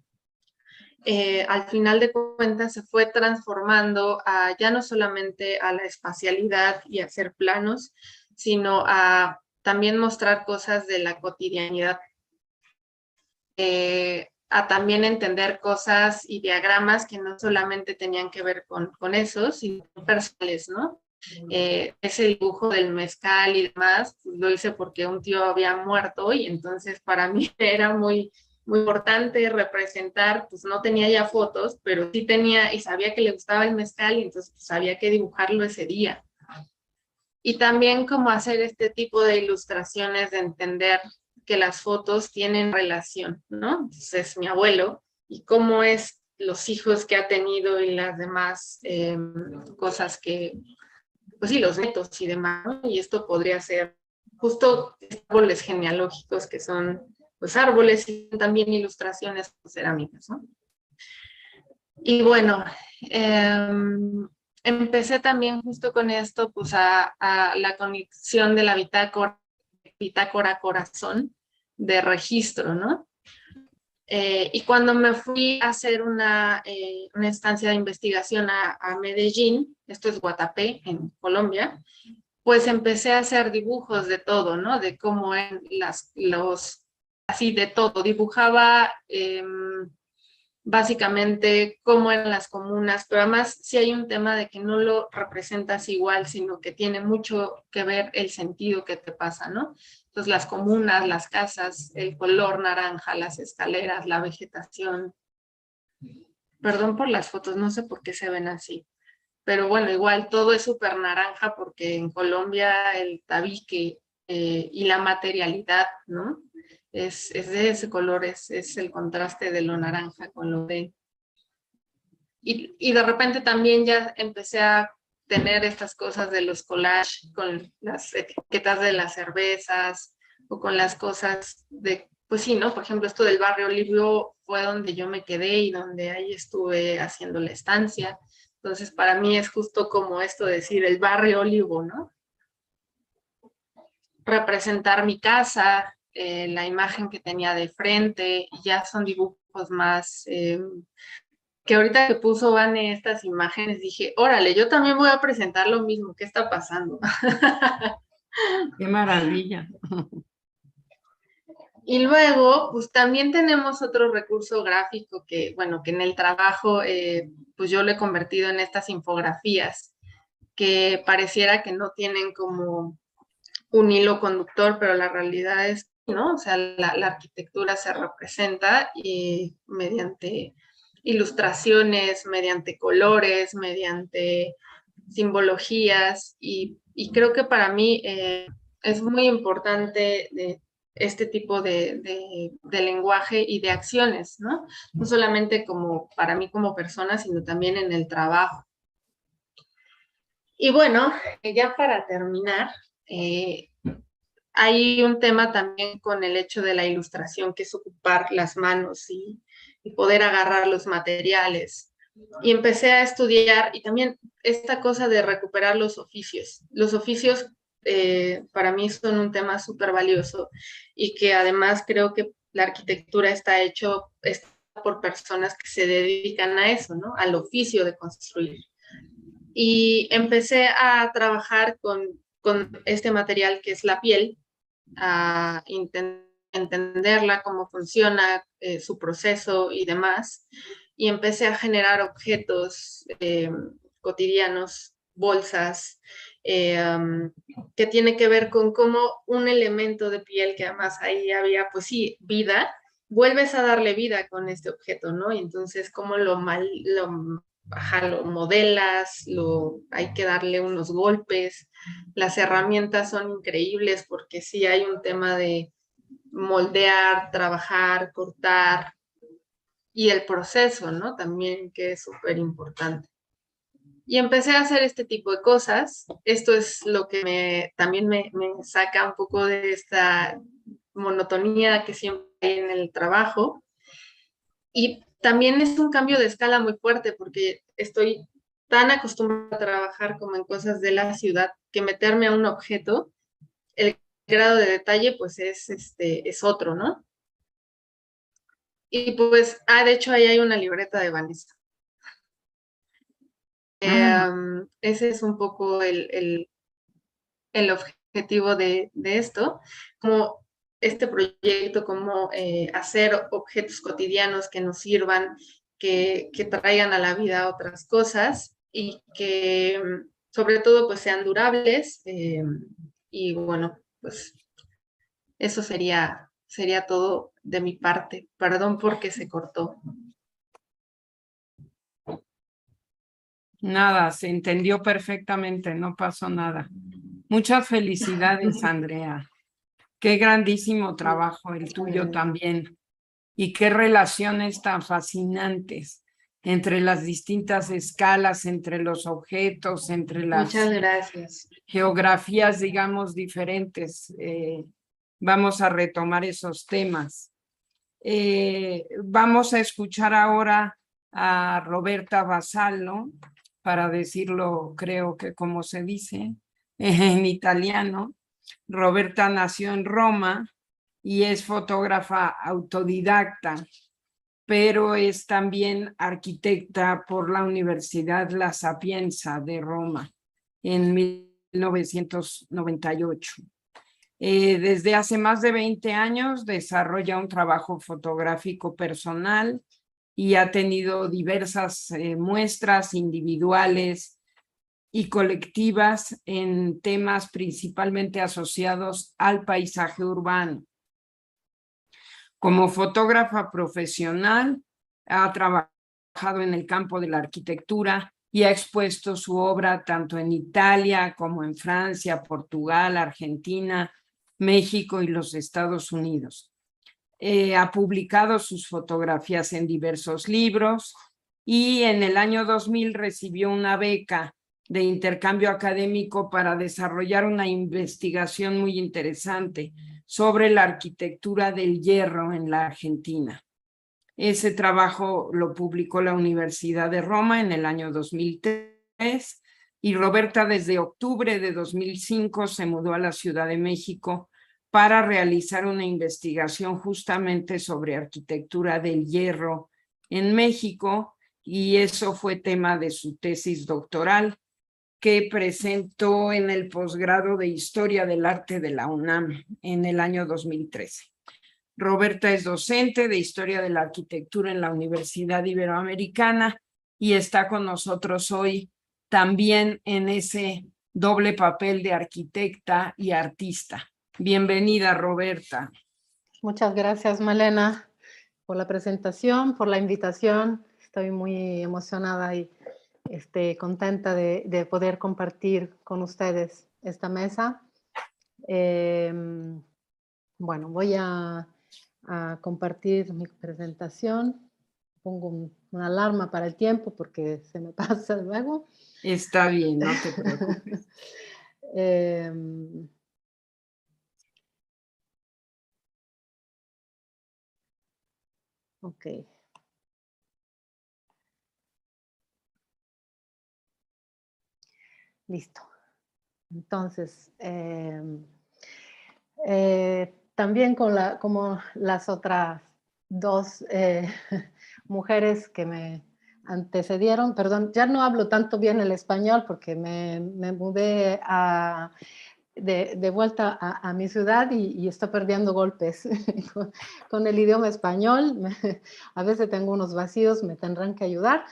Al final de cuentas se fue transformando ya no solamente a la espacialidad y a hacer planos, sino a también mostrar cosas de la cotidianidad, a también entender cosas y diagramas que no solamente tenían que ver con eso, sino personales, ¿no? Ese dibujo del mezcal y demás, pues lo hice porque un tío había muerto y entonces para mí era muy importante representar, pues no tenía ya fotos, pero sí tenía y sabía que le gustaba el mezcal y entonces pues, sabía que dibujarlo ese día. Y también como hacer este tipo de ilustraciones de entender que las fotos tienen relación, ¿no? Entonces mi abuelo y cómo es los hijos que ha tenido y las demás cosas que, pues sí, los nietos y demás, ¿no? Y esto podría ser justo árboles genealógicos que son pues árboles y también ilustraciones cerámicas, ¿no? Y bueno, empecé también justo con esto, pues a la conexión de la bitácora corazón de registro, ¿no? Y cuando me fui a hacer una estancia de investigación a Medellín, esto es Guatapé, en Colombia, pues empecé a hacer dibujos de todo, ¿no? De cómo en así de todo. Dibujaba básicamente cómo eran las comunas, pero además sí hay un tema de que no lo representas igual, sino que tiene mucho que ver el sentido que te pasa, ¿no? Entonces las comunas, las casas, el color naranja, las escaleras, la vegetación. Perdón por las fotos, no sé por qué se ven así. Pero bueno, igual todo es súper naranja porque en Colombia el tabique y la materialidad, ¿no? Es de ese color, es el contraste de lo naranja con lo de... Y de repente también ya empecé a tener estas cosas de los collages con las etiquetas de las cervezas o con las cosas de, pues sí, ¿no? Por ejemplo, esto del barrio Olivio fue donde yo me quedé y donde ahí estuve haciendo la estancia. Entonces, para mí es justo como esto de decir el barrio Olivo, ¿no? Representar mi casa, la imagen que tenía de frente, y ya son dibujos más... que ahorita que puso Vane estas imágenes, dije, órale, yo también voy a presentar lo mismo, ¿qué está pasando? Qué maravilla. Y luego, pues también tenemos otro recurso gráfico que, bueno, que en el trabajo, pues yo lo he convertido en estas infografías, que pareciera que no tienen como un hilo conductor, pero la realidad es, ¿no? O sea, la arquitectura se representa mediante ilustraciones, mediante colores, mediante simbologías, y creo que para mí es muy importante este tipo de lenguaje y de acciones, ¿no? No solamente como para mí como persona, sino también en el trabajo. Y bueno, ya para terminar, hay un tema también con el hecho de la ilustración, que es ocupar las manos y poder agarrar los materiales. Y empecé a estudiar y también esta cosa de recuperar los oficios. Los oficios para mí son un tema súper valioso y que además creo que la arquitectura está por personas que se dedican a eso, ¿no? Al oficio de construir. Y empecé a trabajar con este material que es la piel, a entenderla, cómo funciona, su proceso y demás. Y empecé a generar objetos cotidianos, bolsas, que tiene que ver con cómo un elemento de piel, que además ahí había, pues sí, vida, vuelves a darle vida con este objeto, ¿no? Y entonces cómo lo modelas, hay que darle unos golpes. Las herramientas son increíbles porque sí hay un tema de moldear, trabajar, cortar y el proceso, ¿no? También que es súper importante. Y empecé a hacer este tipo de cosas. Esto es lo que también me saca un poco de esta monotonía que siempre hay en el trabajo. Y también es un cambio de escala muy fuerte porque estoy tan acostumbrada a trabajar como en cosas de la ciudad que meterme a un objeto, el grado de detalle pues es otro, ¿no? Y pues, de hecho ahí hay una libreta de Vanessa. Ese es un poco el objetivo de esto, como este proyecto, como hacer objetos cotidianos que nos sirvan, que traigan a la vida otras cosas y que sobre todo pues sean durables y bueno, pues eso sería todo de mi parte. Perdón porque se cortó. Nada, se entendió perfectamente, no pasó nada. Muchas felicidades, Andrea. Qué grandísimo trabajo el tuyo también. Y qué relaciones tan fascinantes entre las distintas escalas, entre los objetos, entre las Muchas gracias. geografías, digamos, diferentes. Vamos a retomar esos temas. Vamos a escuchar ahora a Roberta Vassallo, para decirlo, creo que como se dice en italiano. Roberta nació en Roma y es fotógrafa autodidacta, pero es también arquitecta por la Universidad La Sapienza de Roma en 1998. Desde hace más de 20 años desarrolla un trabajo fotográfico personal y ha tenido diversas muestras individuales y colectivas en temas principalmente asociados al paisaje urbano. Como fotógrafa profesional, ha trabajado en el campo de la arquitectura y ha expuesto su obra tanto en Italia como en Francia, Portugal, Argentina, México y los Estados Unidos. Ha publicado sus fotografías en diversos libros y en el año 2000 recibió una beca de intercambio académico para desarrollar una investigación muy interesante sobre la arquitectura del hierro en la Argentina. Ese trabajo lo publicó la Universidad de Roma en el año 2003 y Roberta desde octubre de 2005 se mudó a la Ciudad de México para realizar una investigación justamente sobre arquitectura del hierro en México, y eso fue tema de su tesis doctoral que presentó en el posgrado de Historia del Arte de la UNAM en el año 2013. Roberta es docente de Historia de la Arquitectura en la Universidad Iberoamericana y está con nosotros hoy también en ese doble papel de arquitecta y artista. Bienvenida, Roberta. Muchas gracias, Malena, por la presentación, por la invitación. Estoy muy emocionada y contenta de poder compartir con ustedes esta mesa. Bueno, voy a compartir mi presentación. Pongo una alarma para el tiempo porque se me pasa luego. Está bien, no te preocupes. Ok. Listo. Entonces, también como las otras dos mujeres que me antecedieron, perdón, ya no hablo tanto bien el español porque me mudé de vuelta a mi ciudad y estoy perdiendo golpes con el idioma español. A veces tengo unos vacíos, me tendrán que ayudar.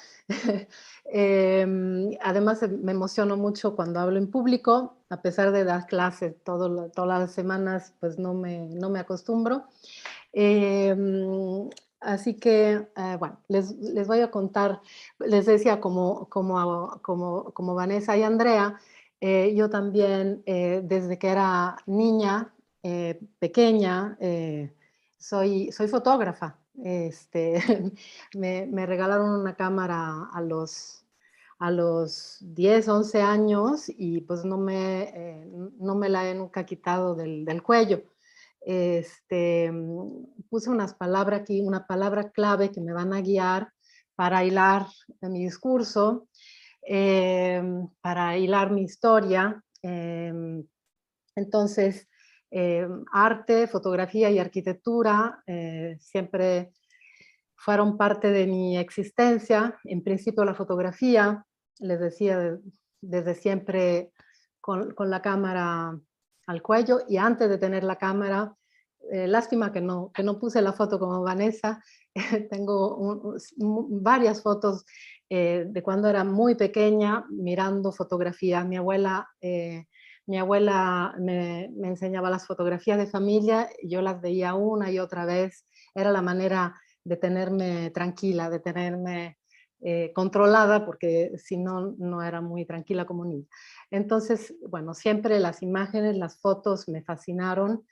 Además me emociono mucho cuando hablo en público, a pesar de dar clases todas las semanas, pues no me acostumbro. Así que, bueno, les voy a contar, les decía, como Vanessa y Andrea, yo también, desde que era niña, pequeña, soy fotógrafa. Me regalaron una cámara a los 10, 11 años y pues no me la he nunca quitado del cuello. Puse unas palabras aquí, una palabra clave que me van a guiar para hilar mi discurso. para hilar mi historia. Entonces, arte, fotografía y arquitectura siempre fueron parte de mi existencia. En principio la fotografía, les decía, desde siempre con la cámara al cuello, y antes de tener la cámara, lástima que no puse la foto como Vanessa, tengo varias fotos de cuando era muy pequeña mirando fotografía. Mi abuela me enseñaba las fotografías de familia, yo las veía una y otra vez, era la manera de tenerme tranquila, de tenerme controlada, porque si no, no era muy tranquila como niña. Entonces, bueno, siempre las imágenes, las fotos me fascinaron.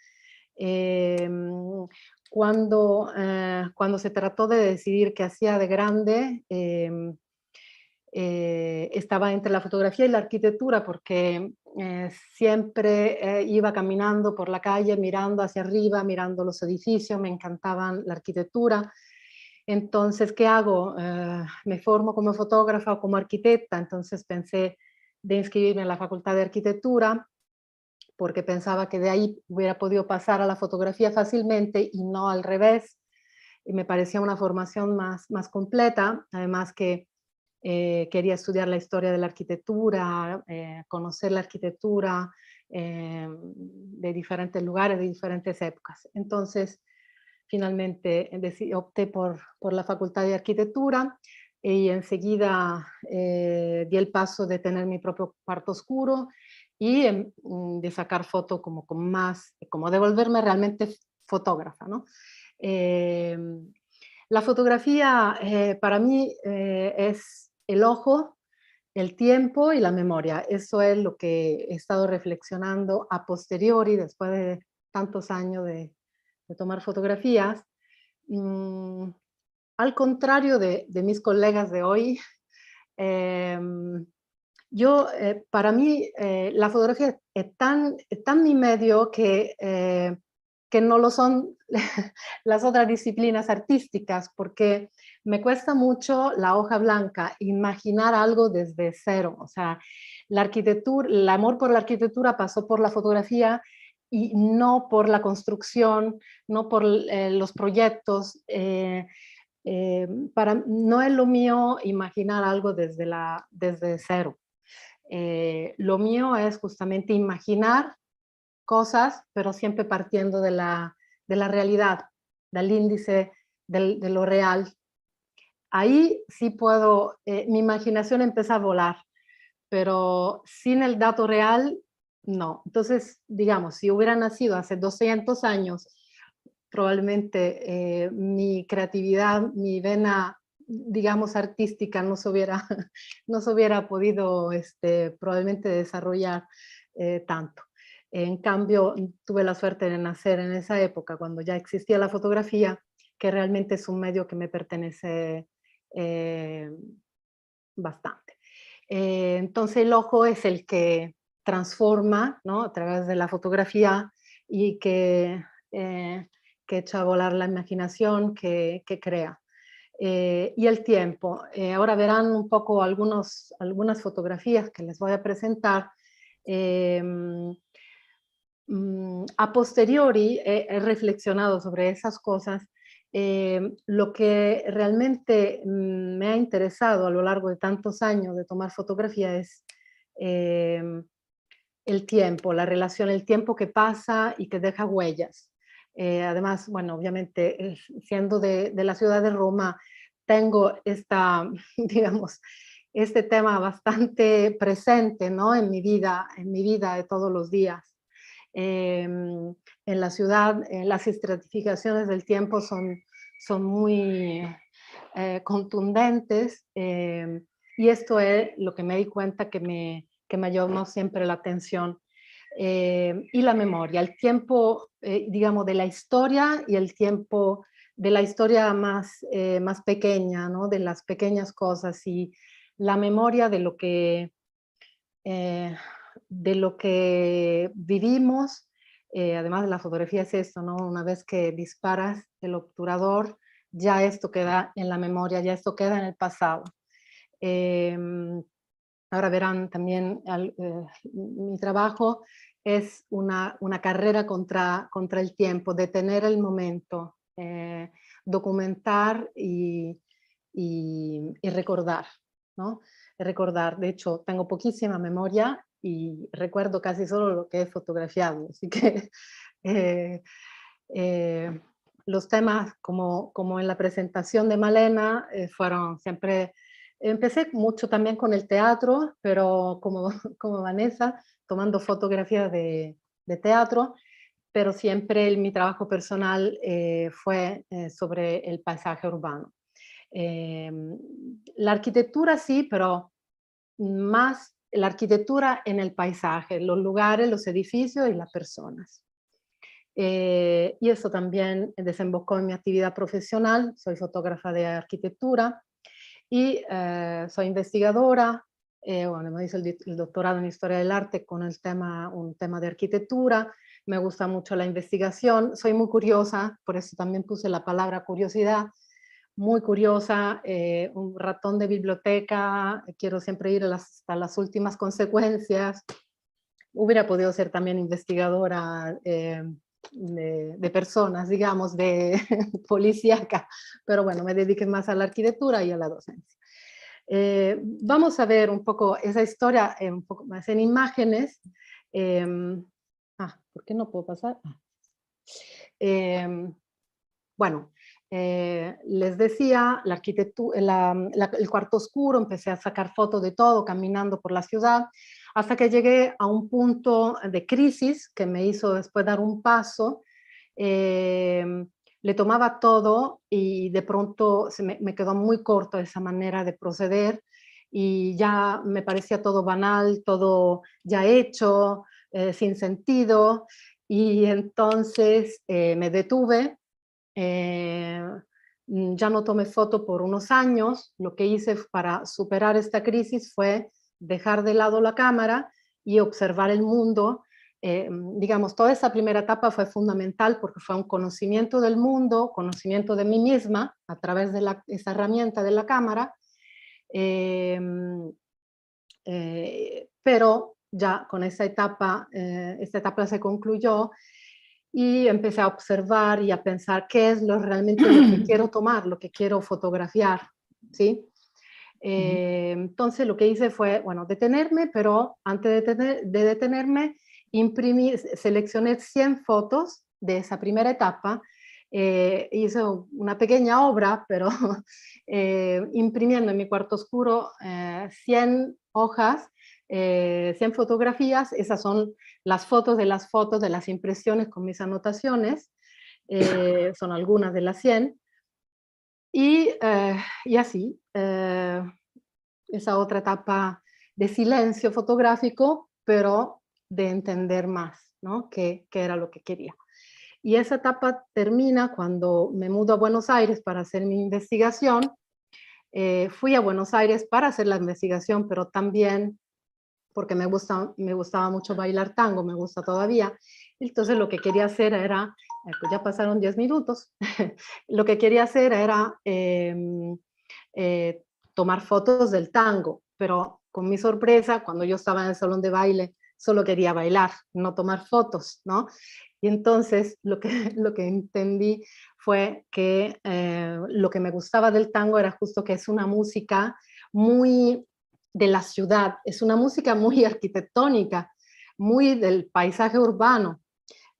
Cuando se trató de decidir qué hacía de grande, estaba entre la fotografía y la arquitectura, porque siempre iba caminando por la calle, mirando hacia arriba, mirando los edificios, me encantaban la arquitectura. Entonces, ¿qué hago? Me formo como fotógrafa o como arquitecta. Entonces pensé de inscribirme en la Facultad de Arquitectura, porque pensaba que de ahí hubiera podido pasar a la fotografía fácilmente y no al revés. Y me parecía una formación más completa, además que quería estudiar la historia de la arquitectura, conocer la arquitectura de diferentes lugares, de diferentes épocas. Entonces, finalmente opté por la Facultad de Arquitectura y enseguida di el paso de tener mi propio cuarto oscuro y de sacar foto como de volverme realmente fotógrafa, ¿no? La fotografía para mí es el ojo, el tiempo y la memoria. Eso es lo que he estado reflexionando a posteriori, después de tantos años de tomar fotografías. Mm, Al contrario de mis colegas de hoy, para mí la fotografía es tan mi medio que no lo son las otras disciplinas artísticas, porque me cuesta mucho la hoja blanca, imaginar algo desde cero. O sea, la arquitectura, el amor por la arquitectura pasó por la fotografía y no por la construcción, no por los proyectos. No es lo mío imaginar algo desde cero. Lo mío es justamente imaginar cosas, pero siempre partiendo de la realidad, del índice de lo real. Ahí sí puedo, mi imaginación empieza a volar, pero sin el dato real, no. Entonces, digamos, si hubiera nacido hace 200 años, probablemente mi creatividad, mi vena, digamos, artística no se hubiera podido probablemente desarrollar tanto. En cambio, tuve la suerte de nacer en esa época, cuando ya existía la fotografía, que realmente es un medio que me pertenece bastante. Entonces el ojo es el que transforma, ¿no?, a través de la fotografía y que echa a volar la imaginación, que crea. Y el tiempo. Ahora verán un poco algunas fotografías que les voy a presentar. A posteriori he reflexionado sobre esas cosas. Lo que realmente me ha interesado a lo largo de tantos años de tomar fotografía es el tiempo, la relación, el tiempo que pasa y que deja huellas. Además, bueno, obviamente, siendo de la ciudad de Roma, tengo digamos, este tema bastante presente, ¿no?, en mi vida de todos los días. En la ciudad, las estratificaciones del tiempo son muy contundentes, y esto es lo que me di cuenta que me llamó siempre la atención. Y la memoria, el tiempo, digamos, de la historia y el tiempo de la historia más pequeña, ¿no?, de las pequeñas cosas, y la memoria eh, de lo que vivimos. Además, la fotografía es esto, ¿no? Una vez que disparas el obturador, ya esto queda en la memoria, ya esto queda en el pasado. ahora verán también mi trabajo es una carrera contra el tiempo, detener el momento, documentar y recordar, ¿no? Recordar, de hecho, tengo poquísima memoria y recuerdo casi solo lo que he fotografiado, así que los temas, como en la presentación de Malena, fueron siempre... Empecé mucho también con el teatro, pero como Vanessa, tomando fotografías de teatro, pero siempre mi trabajo personal fue sobre el paisaje urbano. La arquitectura sí, pero más la arquitectura en el paisaje, los lugares, los edificios y las personas. Y eso también desembocó en mi actividad profesional, soy fotógrafa de arquitectura y soy investigadora, bueno, me hice el doctorado en Historia del Arte con un tema de arquitectura, me gusta mucho la investigación, soy muy curiosa, por eso también puse la palabra curiosidad, muy curiosa, un ratón de biblioteca, quiero siempre ir hasta las últimas consecuencias, hubiera podido ser también investigadora de personas, digamos, de policíaca, pero bueno, me dediqué más a la arquitectura y a la docencia. Vamos a ver un poco esa historia un poco más en imágenes. ¿Por qué no puedo pasar? Bueno, les decía, la arquitectura, el cuarto oscuro, empecé a sacar fotos de todo, caminando por la ciudad, hasta que llegué a un punto de crisis que me hizo después dar un paso. Le tomaba todo y de pronto me quedó muy corto esa manera de proceder y ya me parecía todo banal, todo ya hecho, sin sentido, y entonces me detuve. Ya no tomé foto por unos años. Lo que hice para superar esta crisis fue dejar de lado la cámara y observar el mundo. Digamos, toda esa primera etapa fue fundamental porque fue un conocimiento del mundo, conocimiento de mí misma a través de esa herramienta de la cámara. Pero ya con esta etapa se concluyó y empecé a observar y a pensar qué es realmente lo que quiero tomar, lo que quiero fotografiar, ¿sí? Entonces lo que hice fue, bueno, detenerme, pero antes de detenerme, seleccioné 100 fotos de esa primera etapa, hice una pequeña obra, pero imprimiendo en mi cuarto oscuro 100 hojas, 100 fotografías, esas son las fotos de las impresiones con mis anotaciones, son algunas de las 100, y así, esa otra etapa de silencio fotográfico, pero de entender más, ¿no? qué era lo que quería. Y esa etapa termina cuando me mudo a Buenos Aires para hacer mi investigación. Fui a Buenos Aires para hacer la investigación, pero también porque me gustaba mucho bailar tango, me gusta todavía. Entonces lo que quería hacer era, pues ya pasaron 10 minutos, lo que quería hacer era tomar fotos del tango, pero con mi sorpresa, cuando yo estaba en el salón de baile, solo quería bailar, no tomar fotos, ¿no? Y entonces lo que entendí fue que lo que me gustaba del tango era justo que es una música muy de la ciudad, es una música muy arquitectónica, muy del paisaje urbano.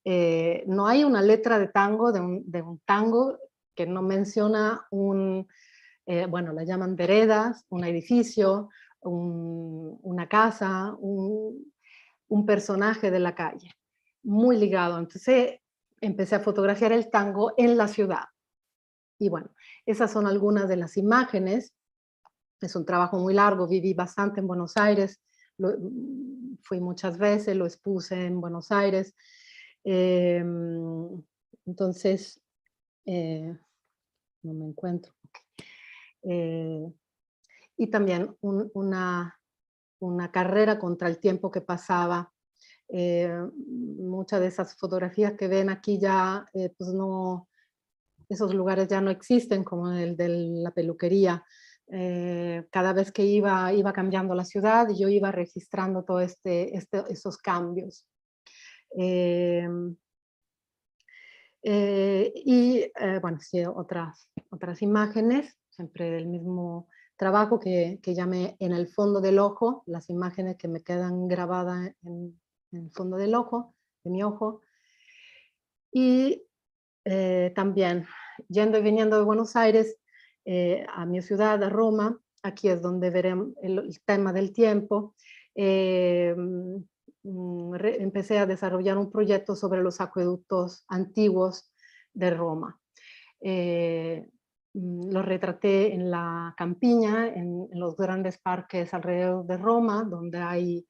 No hay una letra de tango, de un tango que no menciona bueno, la llaman veredas, un edificio, una casa, un personaje de la calle, muy ligado. Entonces empecé a fotografiar el tango en la ciudad. Y bueno, esas son algunas de las imágenes. Es un trabajo muy largo, viví bastante en Buenos Aires, fui muchas veces, lo expuse en Buenos Aires. Entonces, no me encuentro. Y también una carrera contra el tiempo que pasaba. Muchas de esas fotografías que ven aquí ya, pues no, esos lugares ya no existen, como el de la peluquería. Cada vez que iba cambiando la ciudad, yo iba registrando todos esos cambios. Bueno, sí, otras imágenes, siempre del mismo trabajo que llamé En el fondo del ojo, las imágenes que me quedan grabadas en el fondo del ojo, de mi ojo. Y también, yendo y viniendo de Buenos Aires a mi ciudad, a Roma, aquí es donde veremos el tema del tiempo. Empecé a desarrollar un proyecto sobre los acueductos antiguos de Roma. Lo retraté en la campiña, en los grandes parques alrededor de Roma, donde hay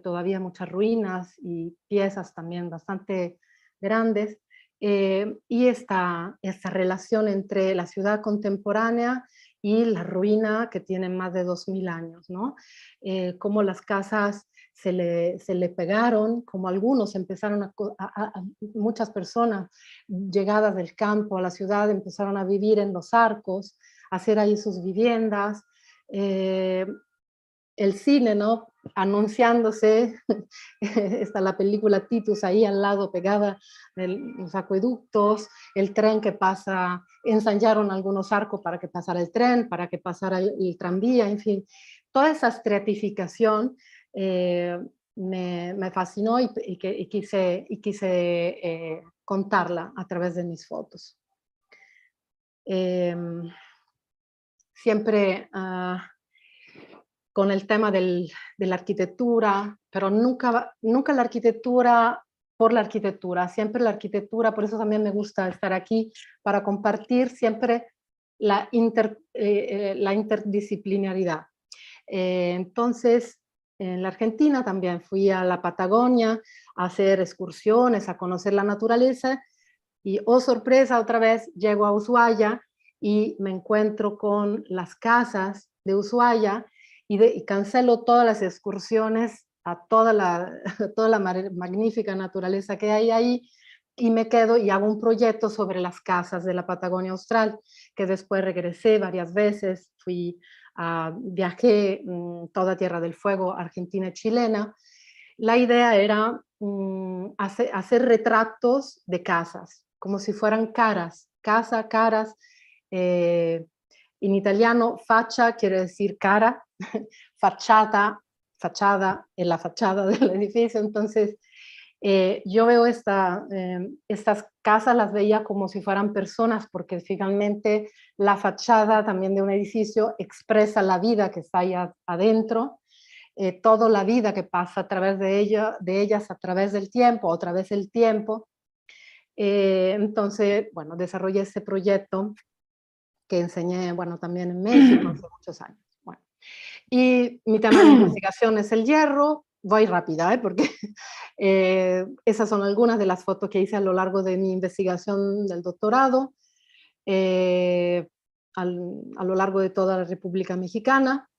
todavía muchas ruinas y piezas también bastante grandes. Y esta relación entre la ciudad contemporánea y la ruina que tiene más de 2000 años, ¿no? Cómo las casas se le pegaron, como algunos empezaron muchas personas llegadas del campo a la ciudad empezaron a vivir en los arcos, a hacer ahí sus viviendas. El cine, ¿no? Anunciándose, está la película Titus ahí al lado pegada de los acueductos, el tren que pasa, ensayaron algunos arcos para que pasara el tren, para que pasara el tranvía, en fin, toda esa estratificación me fascinó y quise contarla a través de mis fotos. Siempre con el tema de la arquitectura, pero nunca la arquitectura por la arquitectura, siempre la arquitectura, por eso también me gusta estar aquí, para compartir siempre la interdisciplinaridad. Entonces, en la Argentina también fui a la Patagonia a hacer excursiones, a conocer la naturaleza, y oh sorpresa, otra vez llego a Ushuaia y me encuentro con las casas de Ushuaia, y cancelo todas las excursiones a toda la magnífica naturaleza que hay ahí, y me quedo y hago un proyecto sobre las casas de la Patagonia Austral, que después regresé varias veces, viajé toda Tierra del Fuego, Argentina y chilena. La idea era hacer retratos de casas, como si fueran caras, caras. En italiano faccia quiere decir cara, fachada es la fachada del edificio. Entonces yo veo estas casas, las veía como si fueran personas, porque finalmente la fachada también de un edificio expresa la vida que está ahí adentro, toda la vida que pasa a través de ellas a través del tiempo, otra vez el tiempo. Entonces, bueno, desarrollé este proyecto que enseñé, bueno, también en México hace muchos años. Bueno. Y mi tema de investigación es el hierro. Voy rápida, porque esas son algunas de las fotos que hice a lo largo de mi investigación del doctorado, a lo largo de toda la República Mexicana.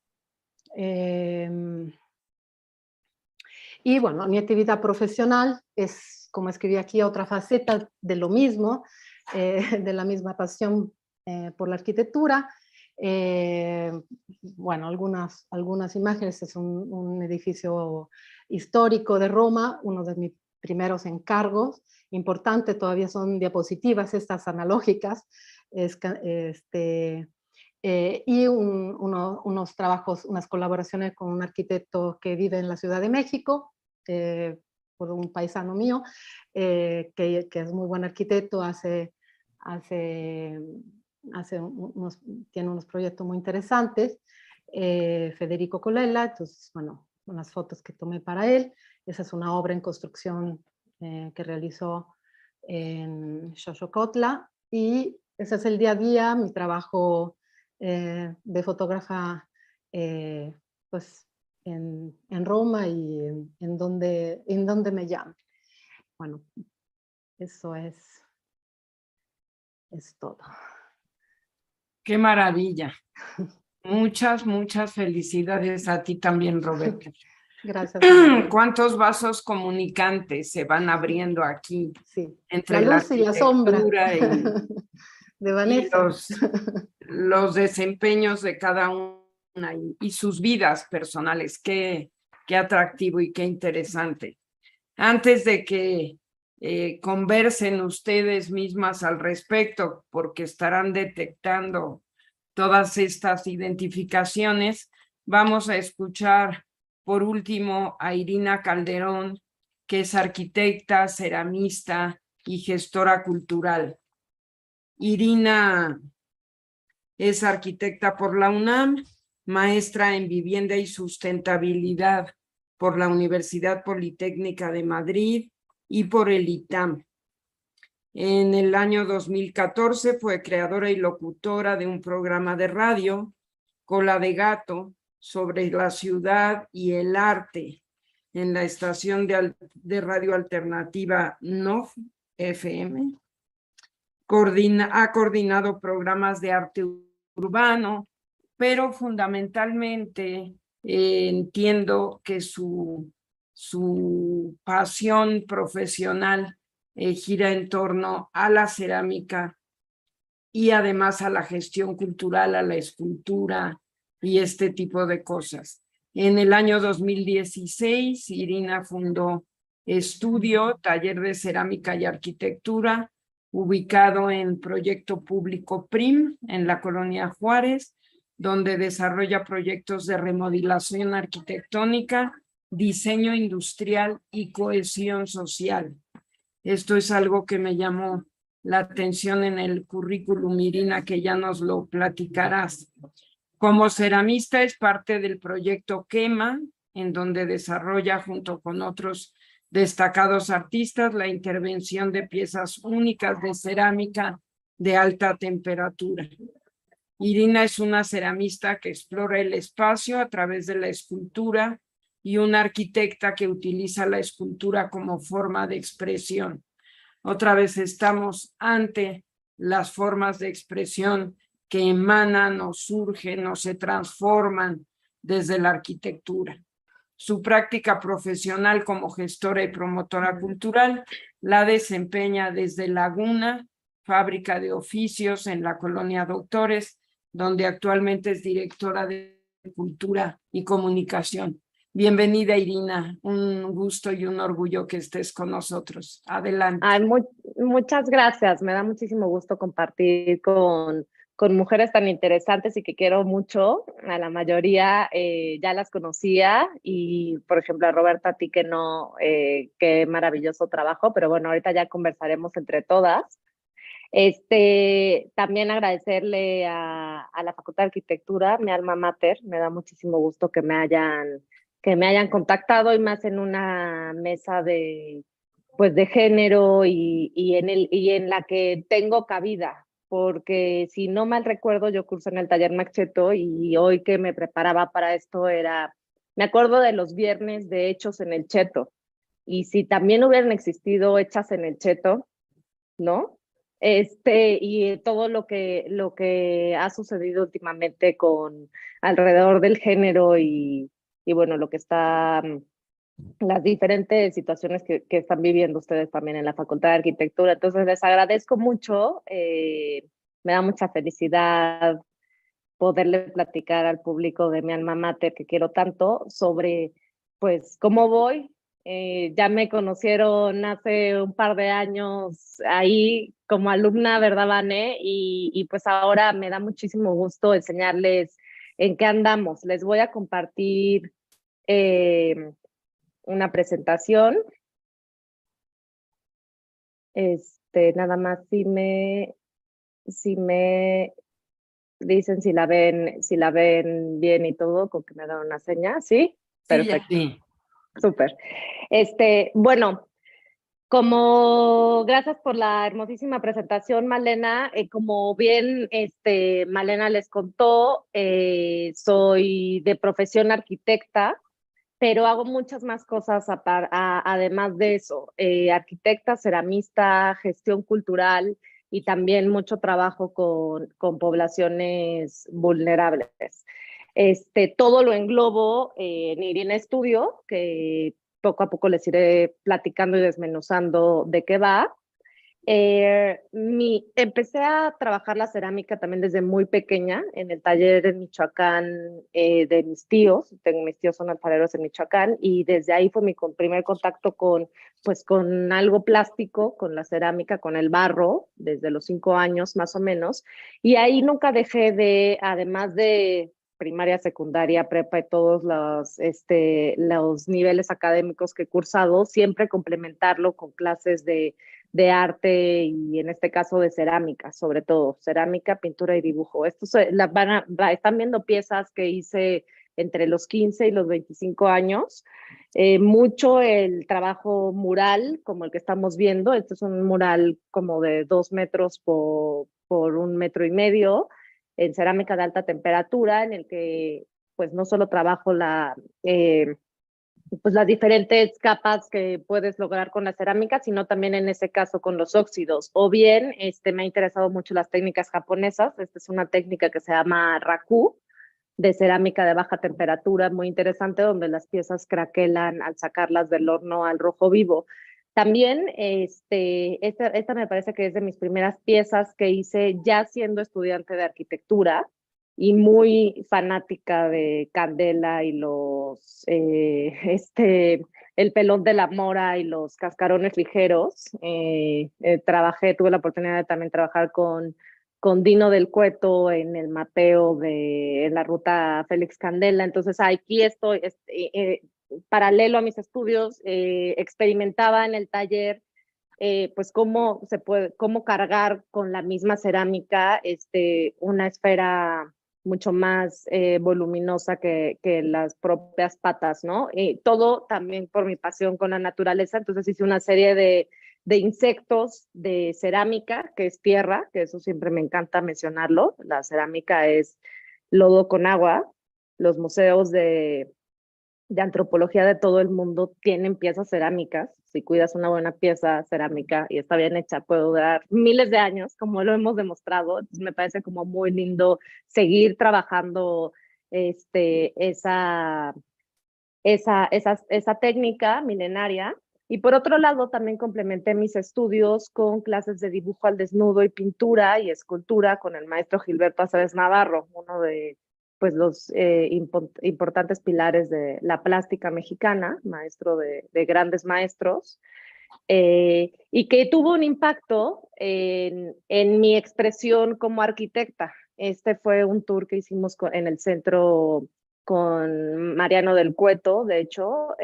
Y bueno, mi actividad profesional es, como escribí aquí, otra faceta de lo mismo, de la misma pasión por la arquitectura. Bueno, algunas imágenes. Es un edificio histórico de Roma, uno de mis primeros encargos, importante, todavía son diapositivas estas analógicas, y unos trabajos, unas colaboraciones con un arquitecto que vive en la Ciudad de México, por un paisano mío, que es muy buen arquitecto, tiene unos proyectos muy interesantes, Federico Colella. Entonces, bueno, unas fotos que tomé para él. Esa es una obra en construcción que realizó en Xochocotla, y ese es el día a día, mi trabajo de fotógrafa, pues en Roma y en donde me llaman. Bueno, eso es todo. ¡Qué maravilla! Muchas felicidades a ti también, Roberta. Gracias. ¿Cuántos vasos comunicantes se van abriendo aquí? Sí, Entre la luz y la sombra. de y Vanessa. los desempeños de cada una y sus vidas personales. Qué atractivo y qué interesante. Antes de que conversen ustedes mismas al respecto, porque estarán detectando todas estas identificaciones, vamos a escuchar por último a Irina Calderón, que es arquitecta, ceramista y gestora cultural. Irina es arquitecta por la UNAM, maestra en vivienda y sustentabilidad por la Universidad Politécnica de Madrid y por el ITAM. En el año 2014 fue creadora y locutora de un programa de radio, Cola de Gato, sobre la ciudad y el arte en la estación de radio alternativa NOF FM. Ha coordinado programas de arte urbano, pero fundamentalmente entiendo que su pasión profesional gira en torno a la cerámica y además a la gestión cultural, a la escultura y este tipo de cosas. En el año 2016, Irina fundó Estudio, taller de cerámica y arquitectura, ubicado en Proyecto Público PRIM, en la Colonia Juárez, donde desarrolla proyectos de remodelación arquitectónica, diseño industrial y cohesión social. Esto es algo que me llamó la atención en el currículum, Irina, que ya nos lo platicarás. Como ceramista es parte del proyecto Quema, en donde desarrolla junto con otros destacados artistas la intervención de piezas únicas de cerámica de alta temperatura. Irina es una ceramista que explora el espacio a través de la escultura y una arquitecta que utiliza la escultura como forma de expresión. Otra vez estamos ante las formas de expresión que emanan o surgen o se transforman desde la arquitectura. Su práctica profesional como gestora y promotora cultural la desempeña desde Laguna, fábrica de oficios en la colonia Doctores, donde actualmente es directora de Cultura y Comunicación. Bienvenida, Irina. Un gusto y un orgullo que estés con nosotros. Adelante. Ay, muchas gracias. Me da muchísimo gusto compartir con mujeres tan interesantes y que quiero mucho. A la mayoría ya las conocía y, por ejemplo, a Roberta, a ti que no, qué maravilloso trabajo, pero bueno, ahorita ya conversaremos entre todas. También agradecerle a la Facultad de Arquitectura, mi alma mater. Me da muchísimo gusto que me hayan contactado y más en una mesa de género y en la que tengo cabida, porque si no mal recuerdo, yo curso en el taller Macheto y hoy que me preparaba para esto me acuerdo de los viernes de Hechos en el Cheto, y si también hubieran existido Hechas en el Cheto, ¿no? Y todo lo que ha sucedido últimamente alrededor del género y bueno, lo que está, las diferentes situaciones que están viviendo ustedes también en la Facultad de Arquitectura. Entonces les agradezco mucho, me da mucha felicidad poderle platicar al público de mi alma mater, que quiero tanto, sobre pues cómo voy. Ya me conocieron hace un par de años ahí como alumna, ¿verdad, Vané? Y pues ahora me da muchísimo gusto enseñarles en qué andamos. Les voy a compartir una presentación. Nada más si me dicen si la ven bien y todo, con que me hagan una seña, ¿sí? Perfecto. Sí. Súper. Bueno, gracias por la hermosísima presentación, Malena. Como bien Malena les contó, soy de profesión arquitecta, pero hago muchas más cosas además de eso. Arquitecta, ceramista, gestión cultural y también mucho trabajo con poblaciones vulnerables. Todo lo englobo en Irina Estudio, que poco a poco les iré platicando y desmenuzando de qué va. Empecé a trabajar la cerámica también desde muy pequeña en el taller en Michoacán de mis tíos. Mis tíos son alfareros en Michoacán y desde ahí fue mi primer contacto pues, con algo plástico, con la cerámica, con el barro, desde los 5 años más o menos. Y ahí nunca dejé de, además de primaria, secundaria, prepa y todos los niveles académicos que he cursado, siempre complementarlo con clases de arte y en este caso de cerámica, sobre todo, cerámica, pintura y dibujo. Están viendo piezas que hice entre los 15 y los 25 años. Mucho el trabajo mural, como el que estamos viendo. Este es un mural como de 2 metros por 1,5 metros, en cerámica de alta temperatura, en el que pues no solo trabajo pues las diferentes capas que puedes lograr con la cerámica, sino también en ese caso con los óxidos. O bien, me ha interesado mucho las técnicas japonesas. Esta es una técnica que se llama raku, de cerámica de baja temperatura, muy interesante, donde las piezas craquelan al sacarlas del horno al rojo vivo. También, esta me parece que es de mis primeras piezas que hice ya siendo estudiante de arquitectura, y muy fanática de Candela y el pelón de la mora y los cascarones ligeros. Tuve la oportunidad de también trabajar con Dino del Cueto en el mapeo en la ruta Félix Candela. Entonces aquí estoy, paralelo a mis estudios, experimentaba en el taller pues cómo cargar con la misma cerámica una esfera mucho más voluminosa que las propias patas, ¿no? Todo también por mi pasión con la naturaleza. Entonces hice una serie de insectos de cerámica, que es tierra, que eso siempre me encanta mencionarlo. La cerámica es lodo con agua. Los museos de antropología de todo el mundo tienen piezas cerámicas. Si cuidas una buena pieza cerámica y está bien hecha, puede durar miles de años, como lo hemos demostrado. Entonces me parece como muy lindo seguir trabajando esa técnica milenaria. Y por otro lado, también complementé mis estudios con clases de dibujo al desnudo y pintura y escultura con el maestro Gilberto Aceves Navarro, uno de pues, los importantes pilares de la plástica mexicana, maestro de grandes maestros, y que tuvo un impacto en mi expresión como arquitecta. Este fue un tour que hicimos en el centro con Mariano del Cueto, de hecho.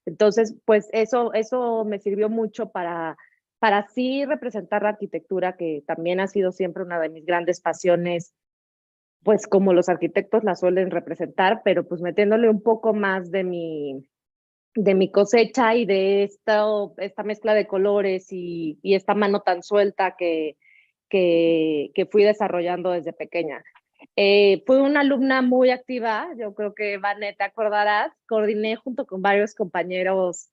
Entonces, pues eso me sirvió mucho para así representar la arquitectura, que también ha sido siempre una de mis grandes pasiones, pues como los arquitectos la suelen representar, pero pues metiéndole un poco más de mi cosecha y de esta mezcla de colores y esta mano tan suelta que fui desarrollando desde pequeña. Fui una alumna muy activa. Yo creo que, Vanet, te acordarás, coordiné junto con varios compañeros,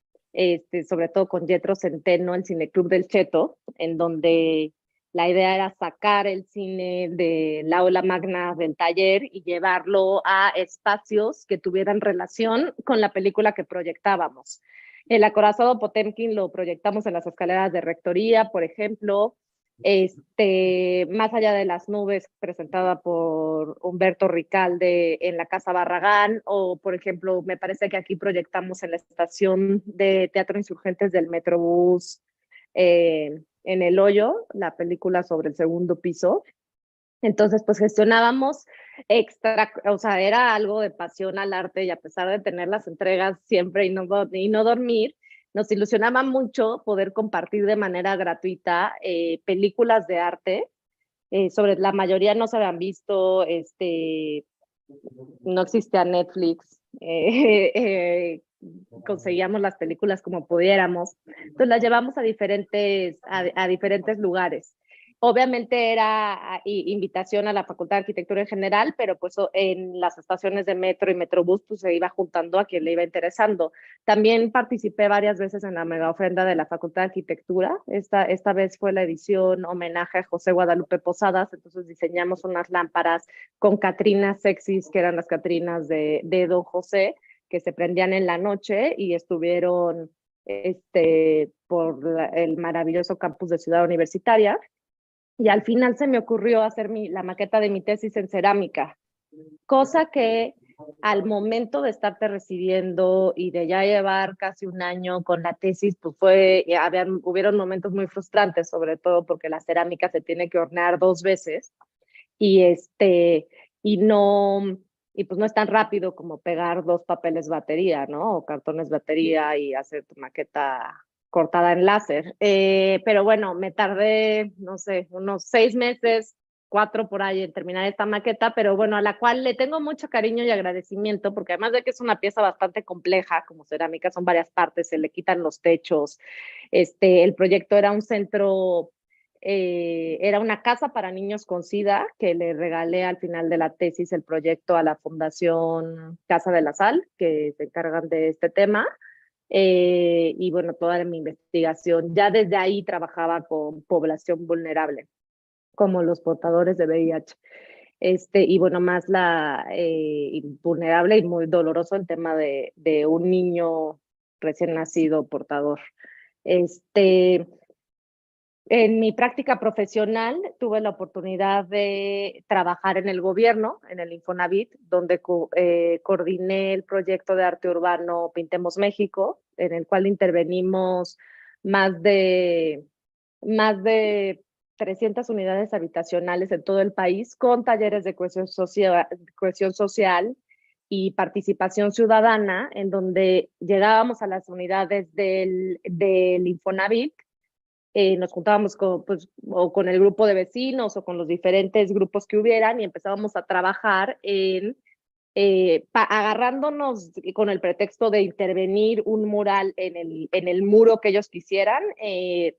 sobre todo con Yetro Centeno, el Cineclub del Cheto, en donde la idea era sacar el cine del aula magna del taller y llevarlo a espacios que tuvieran relación con la película que proyectábamos. El acorazado Potemkin lo proyectamos en las escaleras de rectoría, por ejemplo. Más allá de las nubes, presentada por Humberto Ricalde en la Casa Barragán, o por ejemplo, me parece que aquí proyectamos en la estación de Teatro Insurgentes del Metrobús, en El Hoyo, la película sobre el segundo piso. Entonces, pues gestionábamos o sea, era algo de pasión al arte, y a pesar de tener las entregas siempre y no dormir, nos ilusionaba mucho poder compartir de manera gratuita películas de arte. Sobre la mayoría no se habían visto, no existía Netflix, conseguíamos las películas como pudiéramos, entonces las llevamos a diferentes lugares. Obviamente era invitación a la Facultad de Arquitectura en general, pero pues en las estaciones de metro y metrobús pues se iba juntando a quien le iba interesando. También participé varias veces en la mega ofrenda de la Facultad de Arquitectura. Esta vez fue la edición homenaje a José Guadalupe Posadas. Entonces diseñamos unas lámparas con catrinas sexys, que eran las catrinas de Don José, que se prendían en la noche y estuvieron por el maravilloso campus de Ciudad Universitaria. Y al final se me ocurrió hacer la maqueta de mi tesis en cerámica, cosa que al momento de estarte recibiendo y de ya llevar casi un año con la tesis, pues hubieron momentos muy frustrantes, sobre todo porque la cerámica se tiene que hornear 2 veces y y pues no es tan rápido como pegar 2 papeles batería, ¿no? O cartones batería y hacer tu maqueta cortada en láser. Pero bueno, me tardé, no sé, unos 6 meses, 4 por ahí en terminar esta maqueta, pero bueno, a la cual le tengo mucho cariño y agradecimiento, porque además de que es una pieza bastante compleja, como cerámica, son varias partes, se le quitan los techos. El proyecto era un centro, era una casa para niños con SIDA, que le regalé al final de la tesis el proyecto a la Fundación Casa de la Sal, que se encargan de este tema. Y bueno, toda mi investigación, ya desde ahí trabajaba con población vulnerable, como los portadores de VIH. Y bueno, más vulnerable y muy doloroso el tema de un niño recién nacido portador. En mi práctica profesional tuve la oportunidad de trabajar en el gobierno, en el Infonavit, donde coordiné el proyecto de arte urbano Pintemos México, en el cual intervenimos más de 300 unidades habitacionales en todo el país, con talleres de cohesión social y participación ciudadana, en donde llegábamos a las unidades del Infonavit. Nos juntábamos o con el grupo de vecinos o con los diferentes grupos que hubieran y empezábamos a trabajar agarrándonos con el pretexto de intervenir un mural en el muro que ellos quisieran.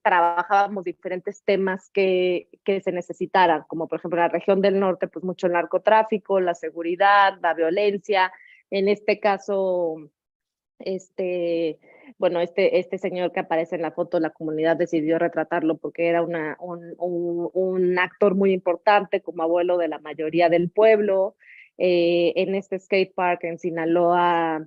Trabajábamos diferentes temas que se necesitaran, como por ejemplo en la región del norte, pues mucho el narcotráfico, la seguridad, la violencia. En este caso, bueno, este señor que aparece en la foto, la comunidad decidió retratarlo porque era un actor muy importante como abuelo de la mayoría del pueblo. En este skate park en Sinaloa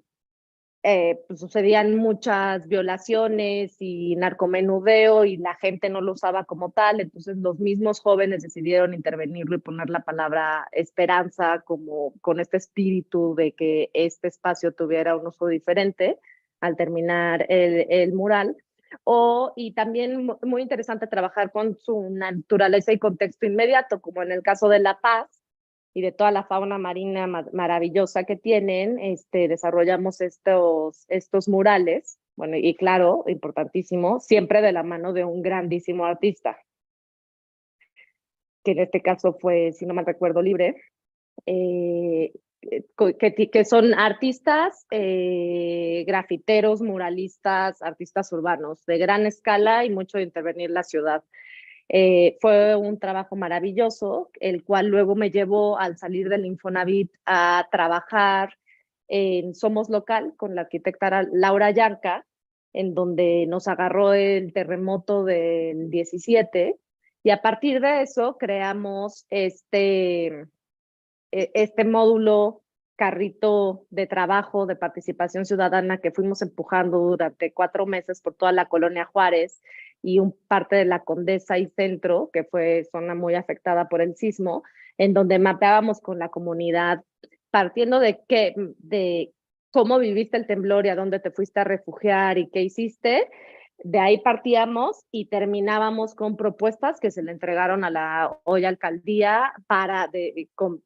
pues sucedían muchas violaciones y narcomenudeo y la gente no lo usaba como tal, entonces los mismos jóvenes decidieron intervenirlo y poner la palabra esperanza como con este espíritu de que este espacio tuviera un uso diferente al terminar el mural. Y también muy interesante trabajar con su naturaleza y contexto inmediato, como en el caso de La Paz y de toda la fauna marina maravillosa que tienen. Desarrollamos estos murales, bueno, y claro, importantísimo, siempre de la mano de un grandísimo artista, que en este caso fue, si no mal recuerdo, Libre, que son artistas, grafiteros, muralistas, artistas urbanos de gran escala y mucho de intervenir la ciudad. Fue un trabajo maravilloso, el cual luego me llevó al salir del Infonavit a trabajar en Somos Local con la arquitecta Laura Yanca, en donde nos agarró el terremoto del 17, y a partir de eso creamos este módulo carrito de trabajo de participación ciudadana que fuimos empujando durante 4 meses por toda la colonia Juárez y parte de la Condesa y Centro, que fue zona muy afectada por el sismo, en donde mapeábamos con la comunidad, partiendo de cómo viviste el temblor y a dónde te fuiste a refugiar y qué hiciste. De ahí partíamos y terminábamos con propuestas que se le entregaron a la hoy alcaldía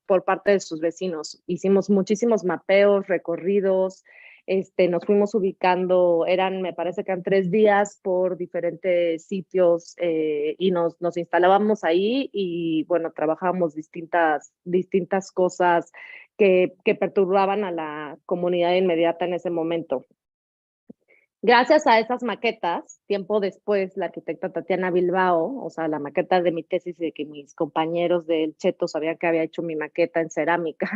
por parte de sus vecinos. Hicimos muchísimos mapeos, recorridos, nos fuimos ubicando, me parece que eran 3 días por diferentes sitios, y nos instalábamos ahí y bueno, trabajábamos distintas cosas que perturbaban a la comunidad inmediata en ese momento. Gracias a esas maquetas, tiempo después, la arquitecta Tatiana Bilbao, o sea, la maqueta de mi tesis, de que mis compañeros del Cheto sabían que había hecho mi maqueta en cerámica,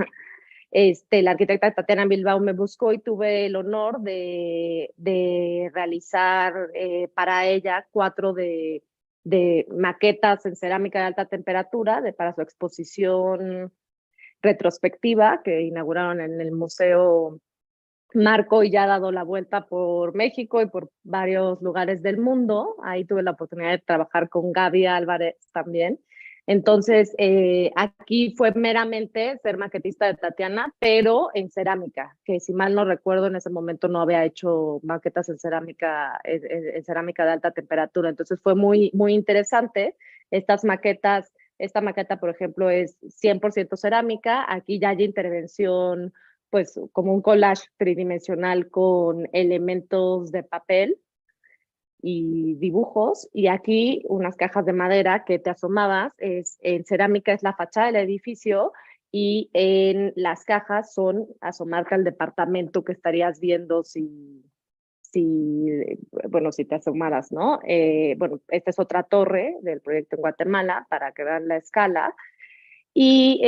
la arquitecta Tatiana Bilbao me buscó y tuve el honor de realizar para ella 4 de maquetas en cerámica de alta temperatura para su exposición retrospectiva que inauguraron en el Museo marco y ya ha dado la vuelta por México y por varios lugares del mundo. Ahí tuve la oportunidad de trabajar con Gaby Álvarez también. Entonces, aquí fue meramente ser maquetista de Tatiana, pero en cerámica, que si mal no recuerdo, en ese momento no había hecho maquetas en cerámica de alta temperatura. Entonces fue muy, muy interesante. Estas maquetas, esta maqueta, por ejemplo, es 100% cerámica. Aquí ya hay intervención, pues como un collage tridimensional con elementos de papel y dibujos, y aquí unas cajas de madera que te asomabas, en cerámica es la fachada del edificio, y en las cajas son asomarte al departamento que estarías viendo bueno, si te asomaras, ¿no? Bueno, esta es otra torre del proyecto en Guatemala, para que vean la escala, y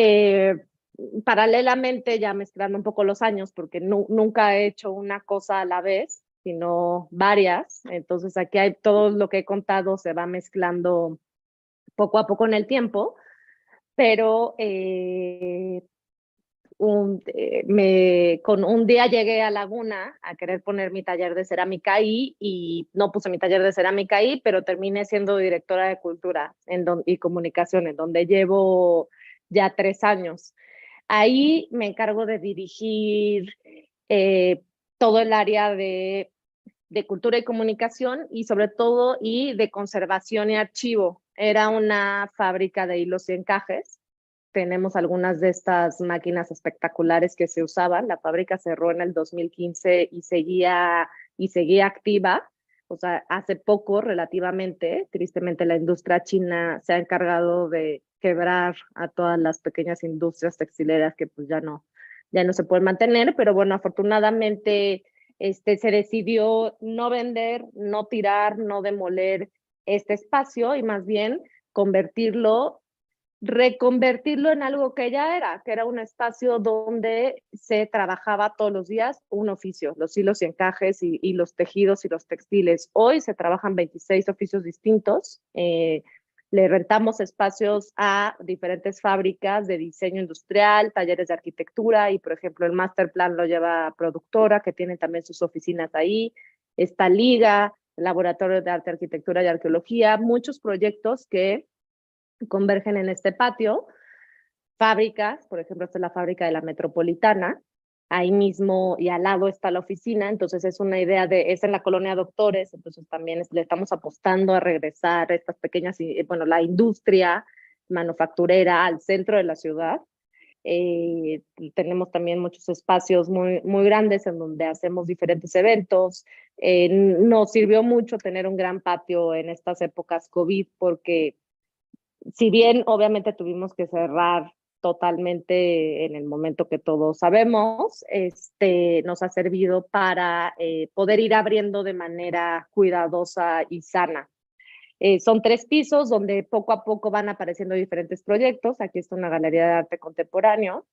paralelamente, ya mezclando un poco los años, porque nunca he hecho una cosa a la vez, sino varias. Entonces aquí hay todo lo que he contado, se va mezclando poco a poco en el tiempo, pero con un día llegué a Laguna a querer poner mi taller de cerámica ahí, y no puse mi taller de cerámica ahí, pero terminé siendo directora de cultura y comunicación, en donde llevo ya 3 años. Ahí me encargo de dirigir todo el área de cultura y comunicación, y sobre todo y de conservación y archivo. Era una fábrica de hilos y encajes. Tenemos algunas de estas máquinas espectaculares que se usaban. La fábrica cerró en el 2015 y seguía activa. O sea, hace poco, relativamente, tristemente, la industria china se ha encargado de quebrar a todas las pequeñas industrias textileras que pues ya no se pueden mantener, pero bueno, afortunadamente se decidió no vender, no tirar, no demoler este espacio, y más bien reconvertirlo en algo que que era un espacio donde se trabajaba todos los días un oficio, los hilos y encajes y los tejidos y los textiles. Hoy se trabajan 26 oficios distintos. Le rentamos espacios a diferentes fábricas de diseño industrial, talleres de arquitectura, y por ejemplo el master plan lo lleva Productora, que tiene también sus oficinas ahí. Está Liga, Laboratorio de Arte, Arquitectura y Arqueología, muchos proyectos que convergen en este patio. Fábricas, por ejemplo, esta es la fábrica de la Metropolitana, ahí mismo y al lado está la oficina. Entonces es una idea es en la colonia Doctores, entonces también le estamos apostando a regresar estas pequeñas, bueno, la industria manufacturera al centro de la ciudad. Tenemos también muchos espacios muy, muy grandes en donde hacemos diferentes eventos. Nos sirvió mucho tener un gran patio en estas épocas COVID, porque si bien obviamente tuvimos que cerrar totalmente en el momento que todos sabemos, nos ha servido para poder ir abriendo de manera cuidadosa y sana. Son 3 pisos donde poco a poco van apareciendo diferentes proyectos. Aquí está una galería de arte contemporáneo,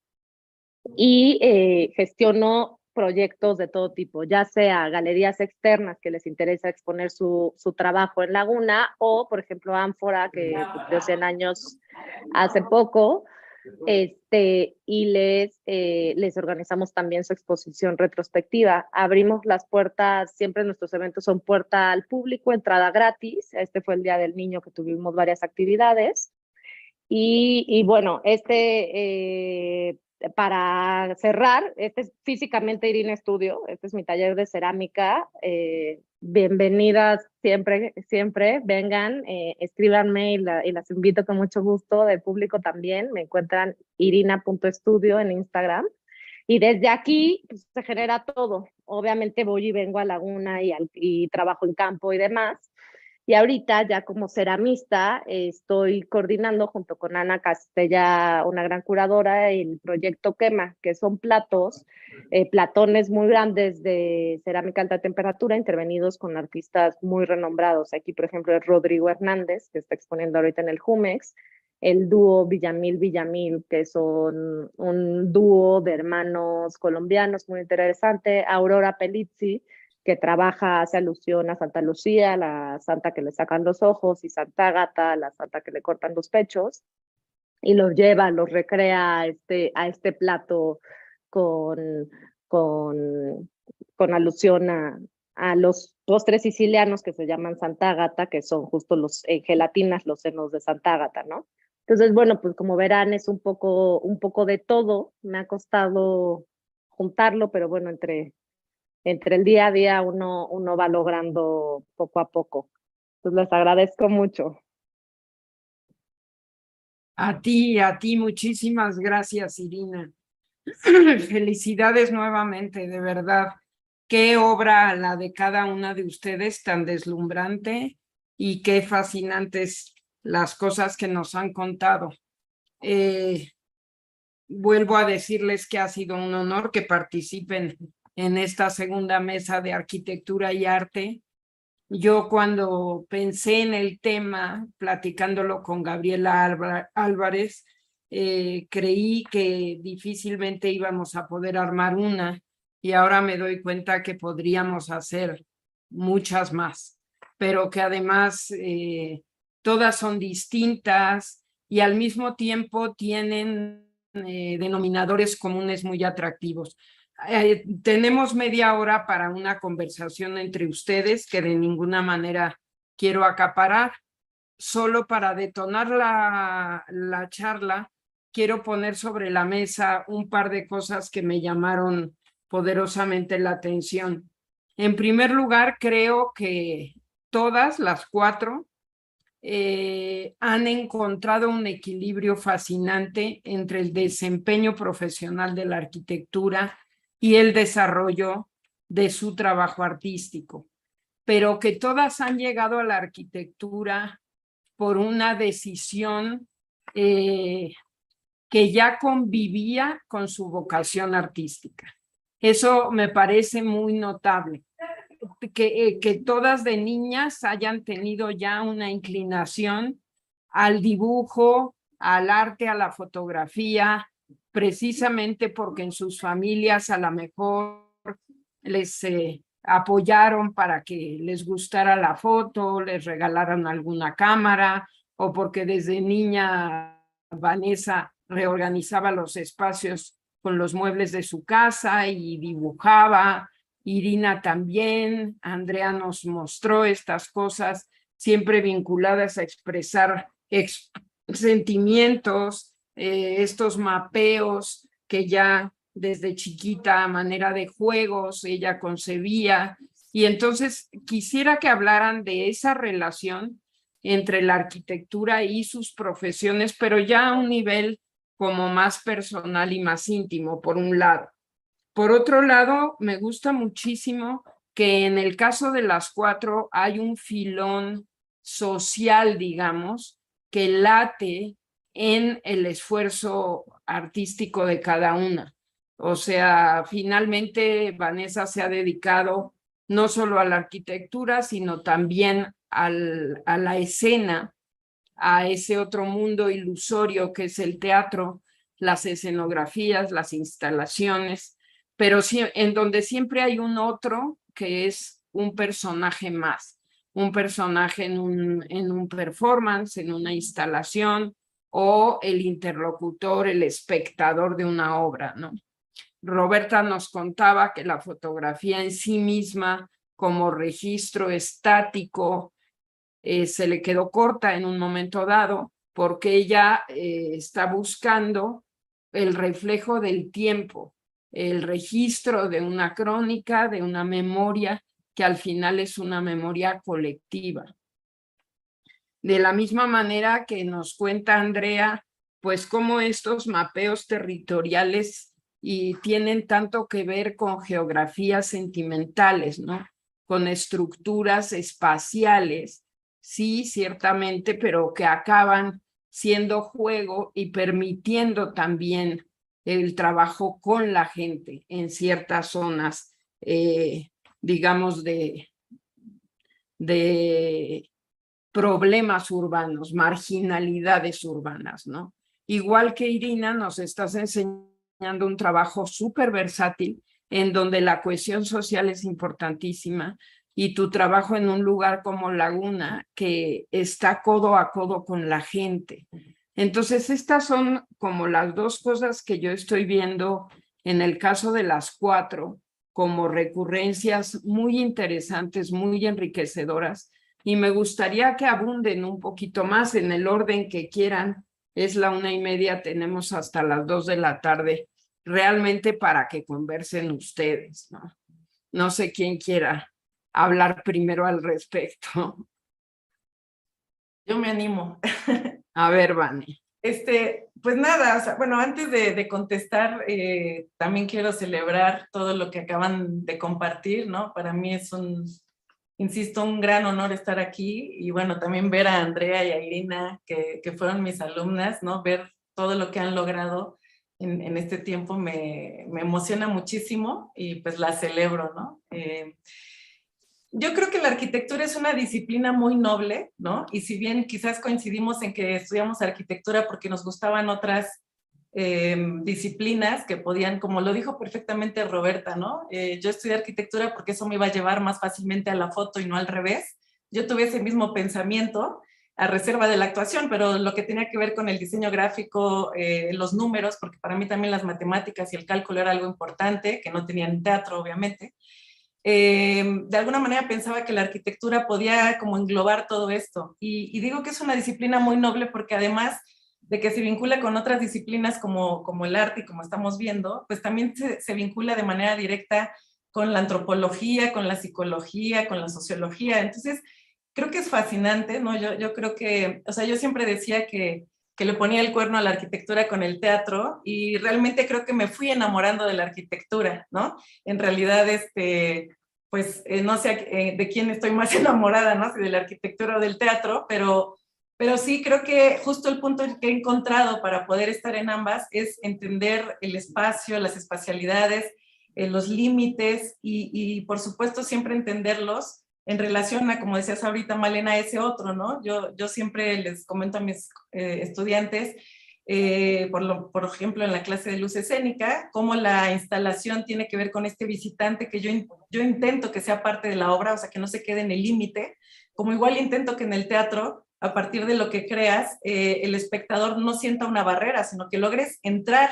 y gestiono proyectos de todo tipo, ya sea galerías externas que les interesa exponer su trabajo en Laguna, o por ejemplo Ánfora, que cumplió 100 años hace poco, y les organizamos también su exposición retrospectiva. Abrimos las puertas, siempre nuestros eventos son puerta al público, entrada gratis. Este fue el Día del Niño, que tuvimos varias actividades. Y bueno, para cerrar, este es físicamente Irina Estudio, este es mi taller de cerámica. Bienvenidas siempre, siempre, vengan, escríbanme, y las invito con mucho gusto, del público también. Me encuentran irina.estudio en Instagram. Y desde aquí pues, se genera todo. Obviamente voy y vengo a Laguna y trabajo en campo y demás. Y ahorita, ya como ceramista, estoy coordinando junto con Ana Castella, una gran curadora, el proyecto Quema, que son platones muy grandes de cerámica alta temperatura, intervenidos con artistas muy renombrados. Aquí, por ejemplo, es Rodrigo Hernández, que está exponiendo ahorita en el Jumex, el dúo Villamil, que son un dúo de hermanos colombianos muy interesante, Aurora Pelizzi, que hace alusión a Santa Lucía, la santa que le sacan los ojos, y Santa Ágata, la santa que le cortan los pechos, y los recrea a este plato con con alusión a los postres sicilianos que se llaman Santa Ágata, que son justo los gelatinas, los senos de Santa Ágata, ¿no? Entonces, bueno, pues como verán, es un poco de todo. Me ha costado juntarlo, pero bueno, entre el día a día uno va logrando poco a poco. Pues les agradezco mucho. A ti, muchísimas gracias, Irina. Felicidades nuevamente, de verdad. Qué obra la de cada una de ustedes, tan deslumbrante, y qué fascinantes las cosas que nos han contado. Vuelvo a decirles que ha sido un honor que participen en esta segunda mesa de arquitectura y arte. Yo cuando pensé en el tema, platicándolo con Gabriela Álvarez, creí que difícilmente íbamos a poder armar una, y ahora me doy cuenta que podríamos hacer muchas más, pero que además todas son distintas y al mismo tiempo tienen denominadores comunes muy atractivos. Tenemos media hora para una conversación entre ustedes que de ninguna manera quiero acaparar. Solo para detonar la charla, quiero poner sobre la mesa un par de cosas que me llamaron poderosamente la atención. En primer lugar, creo que todas las cuatro han encontrado un equilibrio fascinante entre el desempeño profesional de la arquitectura y el desarrollo de su trabajo artístico, pero que todas han llegado a la arquitectura por una decisión que ya convivía con su vocación artística. Eso me parece muy notable, que todas de niñas hayan tenido ya una inclinación al dibujo, al arte, a la fotografía, precisamente porque en sus familias a lo mejor les apoyaron para que les gustara la foto, les regalaron alguna cámara, o porque desde niña Vanessa reorganizaba los espacios con los muebles de su casa y dibujaba. Irina también. Andrea nos mostró estas cosas siempre vinculadas a expresar sentimientos, estos mapeos que ya desde chiquita a manera de juegos ella concebía. Y entonces quisiera que hablaran de esa relación entre la arquitectura y sus profesiones, pero ya a un nivel como más personal y más íntimo, por un lado. Por otro lado, me gusta muchísimo que en el caso de las cuatro hay un filón social, digamos, que late en el esfuerzo artístico de cada una. O sea, finalmente Vanessa se ha dedicado no solo a la arquitectura, sino también a la escena, a ese otro mundo ilusorio que es el teatro, las escenografías, las instalaciones, pero sí, en donde siempre hay un otro que es un personaje más, un personaje en un performance, en una instalación, o el interlocutor, el espectador de una obra, ¿no? Roberta nos contaba que la fotografía en sí misma, como registro estático, se le quedó corta en un momento dado, porque ella está buscando el reflejo del tiempo, el registro de una crónica, de una memoria que al final es una memoria colectiva. De la misma manera que nos cuenta Andrea, pues cómo estos mapeos territoriales tienen tanto que ver con geografías sentimentales, ¿no? Con estructuras espaciales, sí, ciertamente, pero que acaban siendo juego y permitiendo también el trabajo con la gente en ciertas zonas, digamos, de problemas urbanos, marginalidades urbanas, ¿no? Igual que Irina, nos estás enseñando un trabajo súper versátil en donde la cohesión social es importantísima, y tu trabajo en un lugar como Laguna, que está codo a codo con la gente. Entonces, estas son como las dos cosas que yo estoy viendo en el caso de las cuatro, como recurrencias muy interesantes, muy enriquecedoras, y me gustaría que abunden un poquito más en el orden que quieran. Es la 1:30, tenemos hasta las 2 de la tarde, realmente para que conversen ustedes, ¿no? No sé quién quiera hablar primero al respecto. Yo me animo. A ver, Vane. Pues nada, o sea, bueno, antes de contestar, también quiero celebrar todo lo que acaban de compartir, ¿no? Para mí es insisto, un gran honor estar aquí y bueno, también ver a Andrea y a Irina, que fueron mis alumnas, ¿no? Ver todo lo que han logrado en este tiempo me emociona muchísimo y pues la celebro, ¿no? Yo creo que la arquitectura es una disciplina muy noble, ¿no? Y si bien quizás coincidimos en que estudiamos arquitectura porque nos gustaban otras disciplinas que podían, como lo dijo perfectamente Roberta, ¿no? Yo estudié arquitectura porque eso me iba a llevar más fácilmente a la foto y no al revés. Yo tuve ese mismo pensamiento a reserva de la actuación, pero lo que tenía que ver con el diseño gráfico, los números, porque para mí también las matemáticas y el cálculo era algo importante, que no tenía en teatro, obviamente. De alguna manera pensaba que la arquitectura podía como englobar todo esto. Y digo que es una disciplina muy noble porque además de que se vincula con otras disciplinas como el arte y como estamos viendo, pues también se vincula de manera directa con la antropología, con la psicología, con la sociología. Entonces, creo que es fascinante, ¿no? Yo creo que, o sea, yo siempre decía que le ponía el cuerno a la arquitectura con el teatro y realmente creo que me fui enamorando de la arquitectura, ¿no? En realidad, pues no sé de quién estoy más enamorada, ¿no? Si de la arquitectura o del teatro, pero sí creo que justo el punto que he encontrado para poder estar en ambas es entender el espacio, las espacialidades, los límites y por supuesto siempre entenderlos en relación a, como decías ahorita, Malena, ese otro, ¿no? Yo siempre les comento a mis estudiantes, por ejemplo, en la clase de luz escénica, cómo la instalación tiene que ver con este visitante que yo intento que sea parte de la obra, o sea, que no se quede en el límite, como igual intento que en el teatro, a partir de lo que creas, el espectador no sienta una barrera, sino que logres entrar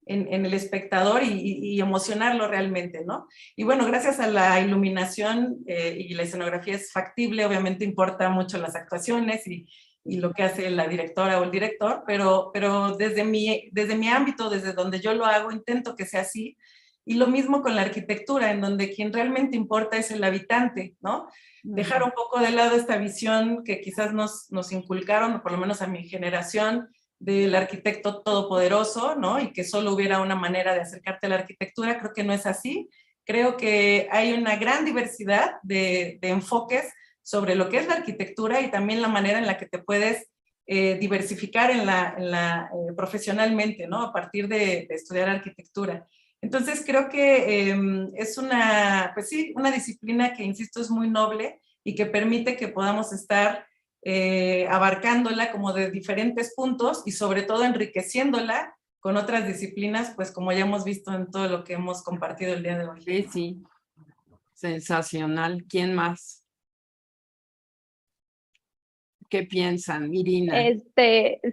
en el espectador y emocionarlo realmente, ¿no? Y bueno, gracias a la iluminación y la escenografía es factible, obviamente importa mucho las actuaciones y lo que hace la directora o el director, pero desde mi ámbito, desde donde yo lo hago, intento que sea así. Y lo mismo con la arquitectura, en donde quien realmente importa es el habitante, ¿no? Dejar un poco de lado esta visión que quizás nos inculcaron, o por lo menos a mi generación, del arquitecto todopoderoso, ¿no? Y que solo hubiera una manera de acercarte a la arquitectura, creo que no es así. Creo que hay una gran diversidad de enfoques sobre lo que es la arquitectura y también la manera en la que te puedes diversificar profesionalmente, ¿no? A partir de estudiar arquitectura. Entonces creo que es pues sí, una disciplina que, insisto, es muy noble y que permite que podamos estar abarcándola como de diferentes puntos y sobre todo enriqueciéndola con otras disciplinas, pues como ya hemos visto en todo lo que hemos compartido el día de hoy. Sí, sí. Sensacional. ¿Quién más? ¿Qué piensan, Irina?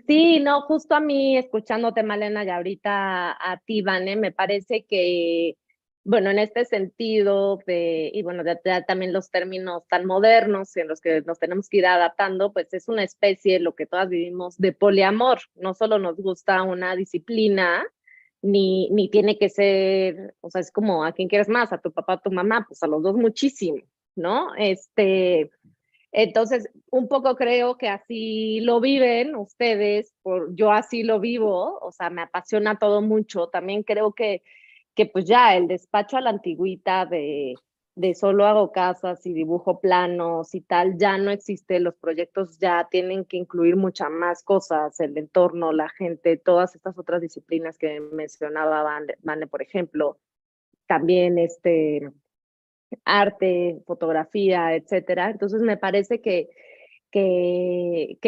Sí, no, justo a mí, escuchándote, Malena, y ahorita a ti, Vane, me parece que, bueno, en este sentido, y bueno, también los términos tan modernos en los que nos tenemos que ir adaptando, pues es una especie, lo que todas vivimos, de poliamor. No solo nos gusta una disciplina, ni tiene que ser, o sea, es como, ¿a quién quieres más? ¿A tu papá, a tu mamá? Pues a los dos muchísimo, ¿no? Entonces, un poco creo que así lo viven ustedes, yo así lo vivo, o sea, me apasiona todo mucho. También creo que pues ya el despacho a la antigüita de solo hago casas y dibujo planos y tal, ya no existe. Los proyectos ya tienen que incluir muchas más cosas, el entorno, la gente, todas estas otras disciplinas que mencionaba Vane, por ejemplo. También arte, fotografía, etcétera. Entonces me parece que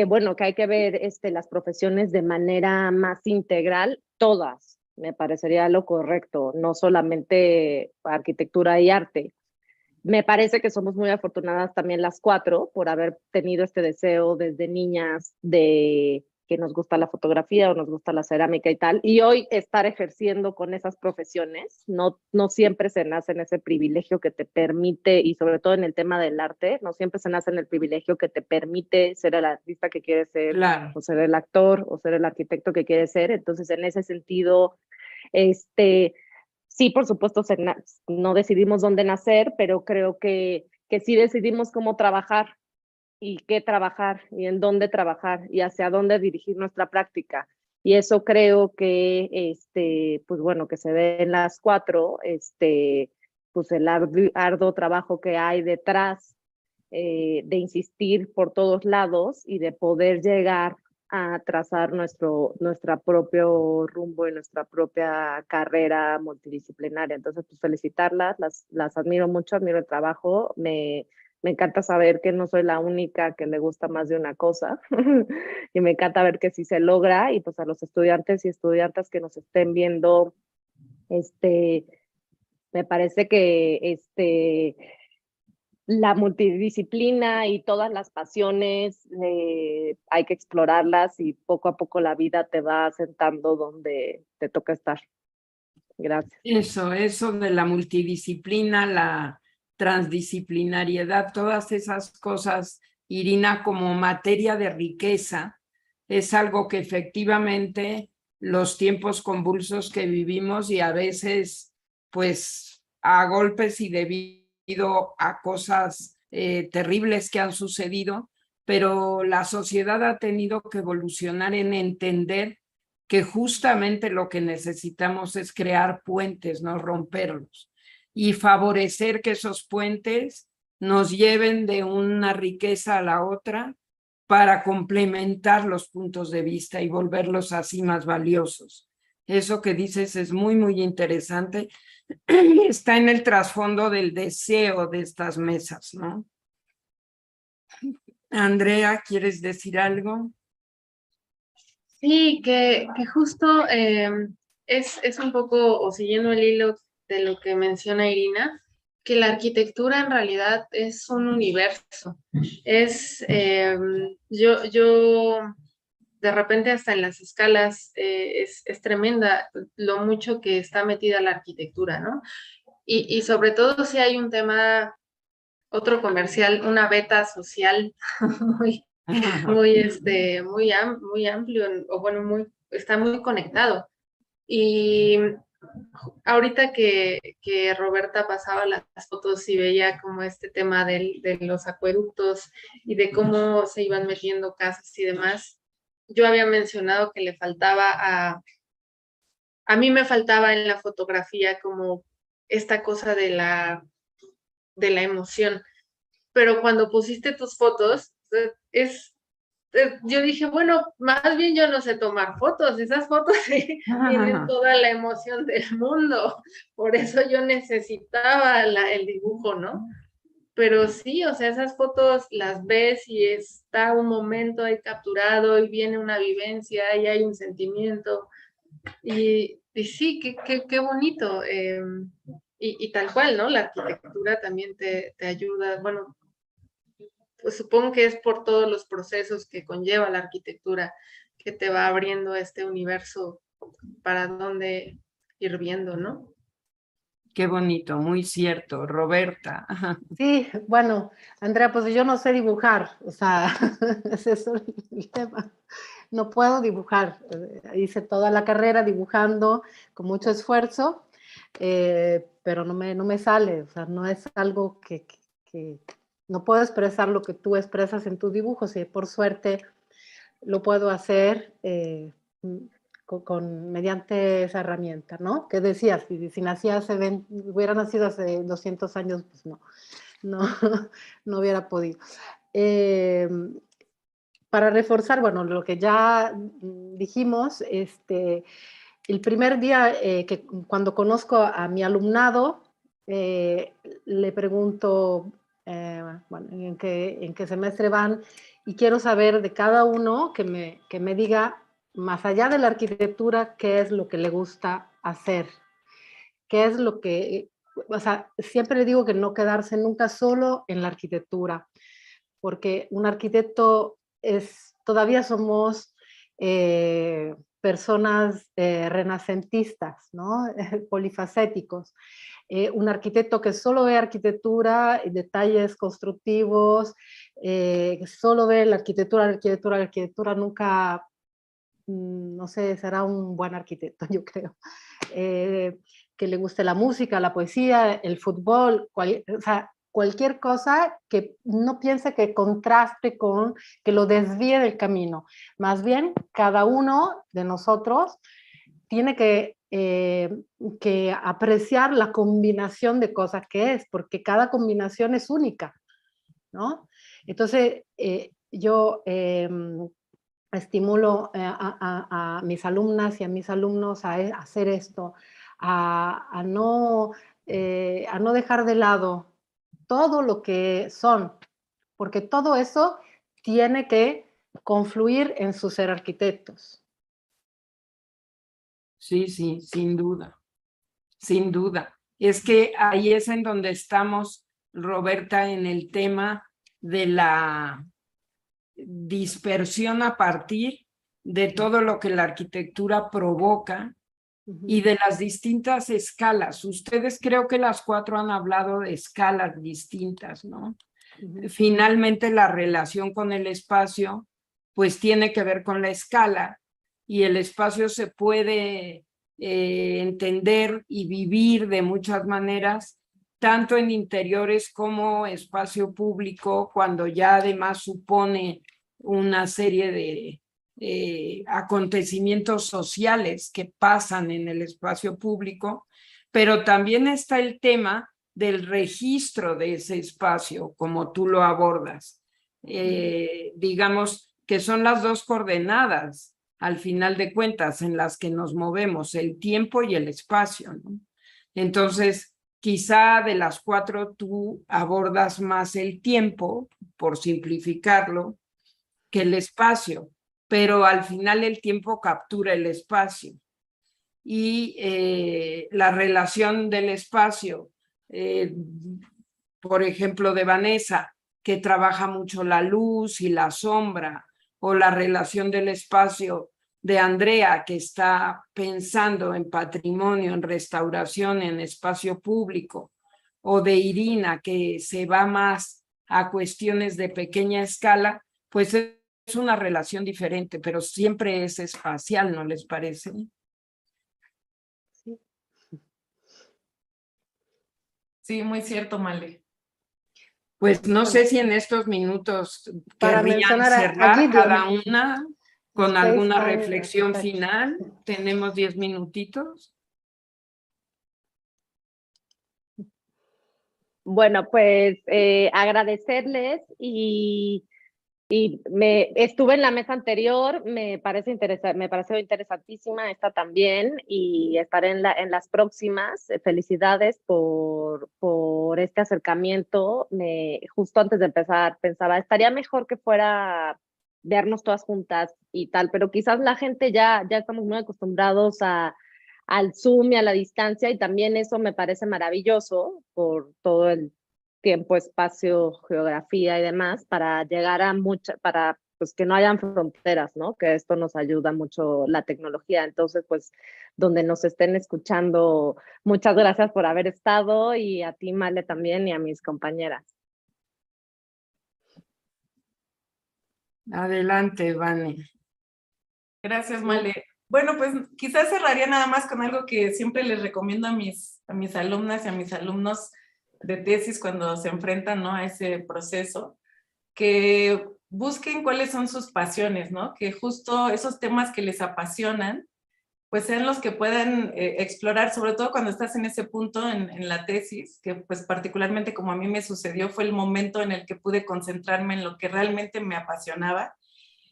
bueno, que hay que ver las profesiones de manera más integral, todas, me parecería lo correcto, no solamente arquitectura y arte. Me parece que somos muy afortunadas también las cuatro por haber tenido este deseo desde niñas de que nos gusta la fotografía o nos gusta la cerámica y tal, y hoy estar ejerciendo con esas profesiones, no siempre se nace en ese privilegio que te permite, y sobre todo en el tema del arte, no siempre se nace en el privilegio que te permite ser el artista que quieres ser, Claro. o ser el actor, o ser el arquitecto que quieres ser. Entonces, en ese sentido, sí, por supuesto, no decidimos dónde nacer, pero creo que sí decidimos cómo trabajar y qué trabajar y en dónde trabajar y hacia dónde dirigir nuestra práctica. Y eso creo que, pues bueno, que se ve en las cuatro, pues el arduo trabajo que hay detrás, de insistir por todos lados y de poder llegar a trazar nuestro propio rumbo y nuestra propia carrera multidisciplinaria. Entonces, pues felicitarlas, las admiro mucho, admiro el trabajo, me encanta saber que no soy la única que le gusta más de una cosa y me encanta ver que sí se logra. Y pues a los estudiantes y estudiantas que nos estén viendo, me parece que la multidisciplina y todas las pasiones, hay que explorarlas y poco a poco la vida te va sentando donde te toca estar. Gracias. Eso de la multidisciplina, la transdisciplinariedad, todas esas cosas, Irina, como materia de riqueza, es algo que efectivamente los tiempos convulsos que vivimos y a veces, pues, a golpes y debido a cosas terribles que han sucedido, pero la sociedad ha tenido que evolucionar en entender que justamente lo que necesitamos es crear puentes, no romperlos, y favorecer que esos puentes nos lleven de una riqueza a la otra para complementar los puntos de vista y volverlos así más valiosos. Eso que dices es muy, muy interesante. Está en el trasfondo del deseo de estas mesas, ¿no? Andrea, ¿quieres decir algo? Sí, que justo es un poco, o siguiendo el hilo de lo que menciona Irina, que la arquitectura en realidad es un universo. Yo de repente hasta en las escalas es tremenda lo mucho que está metida la arquitectura, ¿no? Y sobre todo si hay un tema, otro comercial, una beta social muy, muy amplio, o bueno, está muy conectado. Y ahorita que Roberta pasaba las fotos y veía como este tema de los acueductos y de cómo se iban metiendo casas y demás, yo había mencionado que le faltaba a mí me faltaba en la fotografía como esta cosa de la emoción. Pero cuando pusiste tus fotos, yo dije, bueno, más bien yo no sé tomar fotos, esas fotos tienen toda la emoción del mundo, por eso yo necesitaba el dibujo, ¿no? Pero sí, o sea, esas fotos las ves y está un momento ahí capturado y viene una vivencia y hay un sentimiento y sí, qué bonito. Y tal cual, ¿no? La arquitectura también te ayuda, bueno, pues supongo que es por todos los procesos que conlleva la arquitectura que te va abriendo este universo para dónde ir viendo, ¿no? Qué bonito, muy cierto, Roberta. Sí, bueno, Andrea, pues yo no sé dibujar, o sea, ese es el tema. No puedo dibujar. Hice toda la carrera dibujando con mucho esfuerzo, pero no me sale, o sea, no es algo que no puedo expresar lo que tú expresas en tus dibujos y por suerte lo puedo hacer mediante esa herramienta, ¿no? ¿Qué decías? Si nací hubiera nacido hace 200 años, pues no hubiera podido. Para reforzar, bueno, lo que ya dijimos, el primer día cuando conozco a mi alumnado, le pregunto, bueno, en qué semestre van, y quiero saber de cada uno que me diga, más allá de la arquitectura, qué es lo que le gusta hacer, qué es lo que, o sea, siempre le digo que no quedarse nunca solo en la arquitectura, porque un arquitecto todavía somos personas renacentistas, ¿no? Polifacéticos. Un arquitecto que solo ve arquitectura, detalles constructivos, solo ve la arquitectura nunca, no sé, será un buen arquitecto, yo creo. Que le guste la música, la poesía, el fútbol, o sea, cualquier cosa que no piense que contraste con, que lo desvíe del camino. Más bien, cada uno de nosotros tiene que apreciar la combinación de cosas que es, porque cada combinación es única, ¿no? Entonces, yo estimulo a mis alumnas y a mis alumnos a hacer esto, a no dejar de lado todo lo que son, porque todo eso tiene que confluir en su ser arquitectos. Sí, sí, sin duda, sin duda. Es que ahí es en donde estamos, Roberta, en el tema de la dispersión a partir de todo lo que la arquitectura provoca y de las distintas escalas. Ustedes creo que las cuatro han hablado de escalas distintas, ¿no? Finalmente la relación con el espacio pues tiene que ver con la escala y el espacio se puede entender y vivir de muchas maneras, tanto en interiores como espacio público, cuando ya además supone una serie de acontecimientos sociales que pasan en el espacio público, pero también está el tema del registro de ese espacio, como tú lo abordas. Digamos que son las dos coordenadas, al final de cuentas, en las que nos movemos, el tiempo y el espacio, ¿no? Entonces, quizá de las cuatro tú abordas más el tiempo, por simplificarlo, que el espacio, pero al final el tiempo captura el espacio. Y la relación del espacio, por ejemplo, de Vanessa, que trabaja mucho la luz y la sombra, o la relación del espacio de Andrea, que está pensando en patrimonio, en restauración, en espacio público, o de Irina, que se va más a cuestiones de pequeña escala, pues es una relación diferente, pero siempre es espacial, ¿no les parece? Sí, muy cierto, Male. Pues no sé si en estos minutos Para querrían mencionar cerrar Gideon, cada una con Space alguna Time reflexión Architecture. final. Tenemos 10 minutitos. Bueno, pues agradecerles y estuve en la mesa anterior, me pareció interesantísima esta también y estaré en las próximas. Felicidades por este acercamiento. Justo antes de empezar pensaba, estaría mejor que fuera vernos todas juntas y tal, pero quizás la gente ya estamos muy acostumbrados al Zoom y a la distancia, y también eso me parece maravilloso por todo el tiempo, espacio, geografía y demás, para llegar a para pues que no hayan fronteras, ¿no? Que esto nos ayuda mucho la tecnología. Entonces, pues, donde nos estén escuchando, muchas gracias por haber estado, y a ti, Male, también, y a mis compañeras. Adelante, Vane. Gracias, Male. Bueno, pues quizás cerraría nada más con algo que siempre les recomiendo a mis alumnas y a mis alumnos de tesis cuando se enfrentan, ¿no?, a ese proceso, que busquen cuáles son sus pasiones, ¿no? Que justo esos temas que les apasionan, pues sean los que puedan explorar, sobre todo cuando estás en ese punto en la tesis, que pues particularmente como a mí me sucedió, fue el momento en el que pude concentrarme en lo que realmente me apasionaba.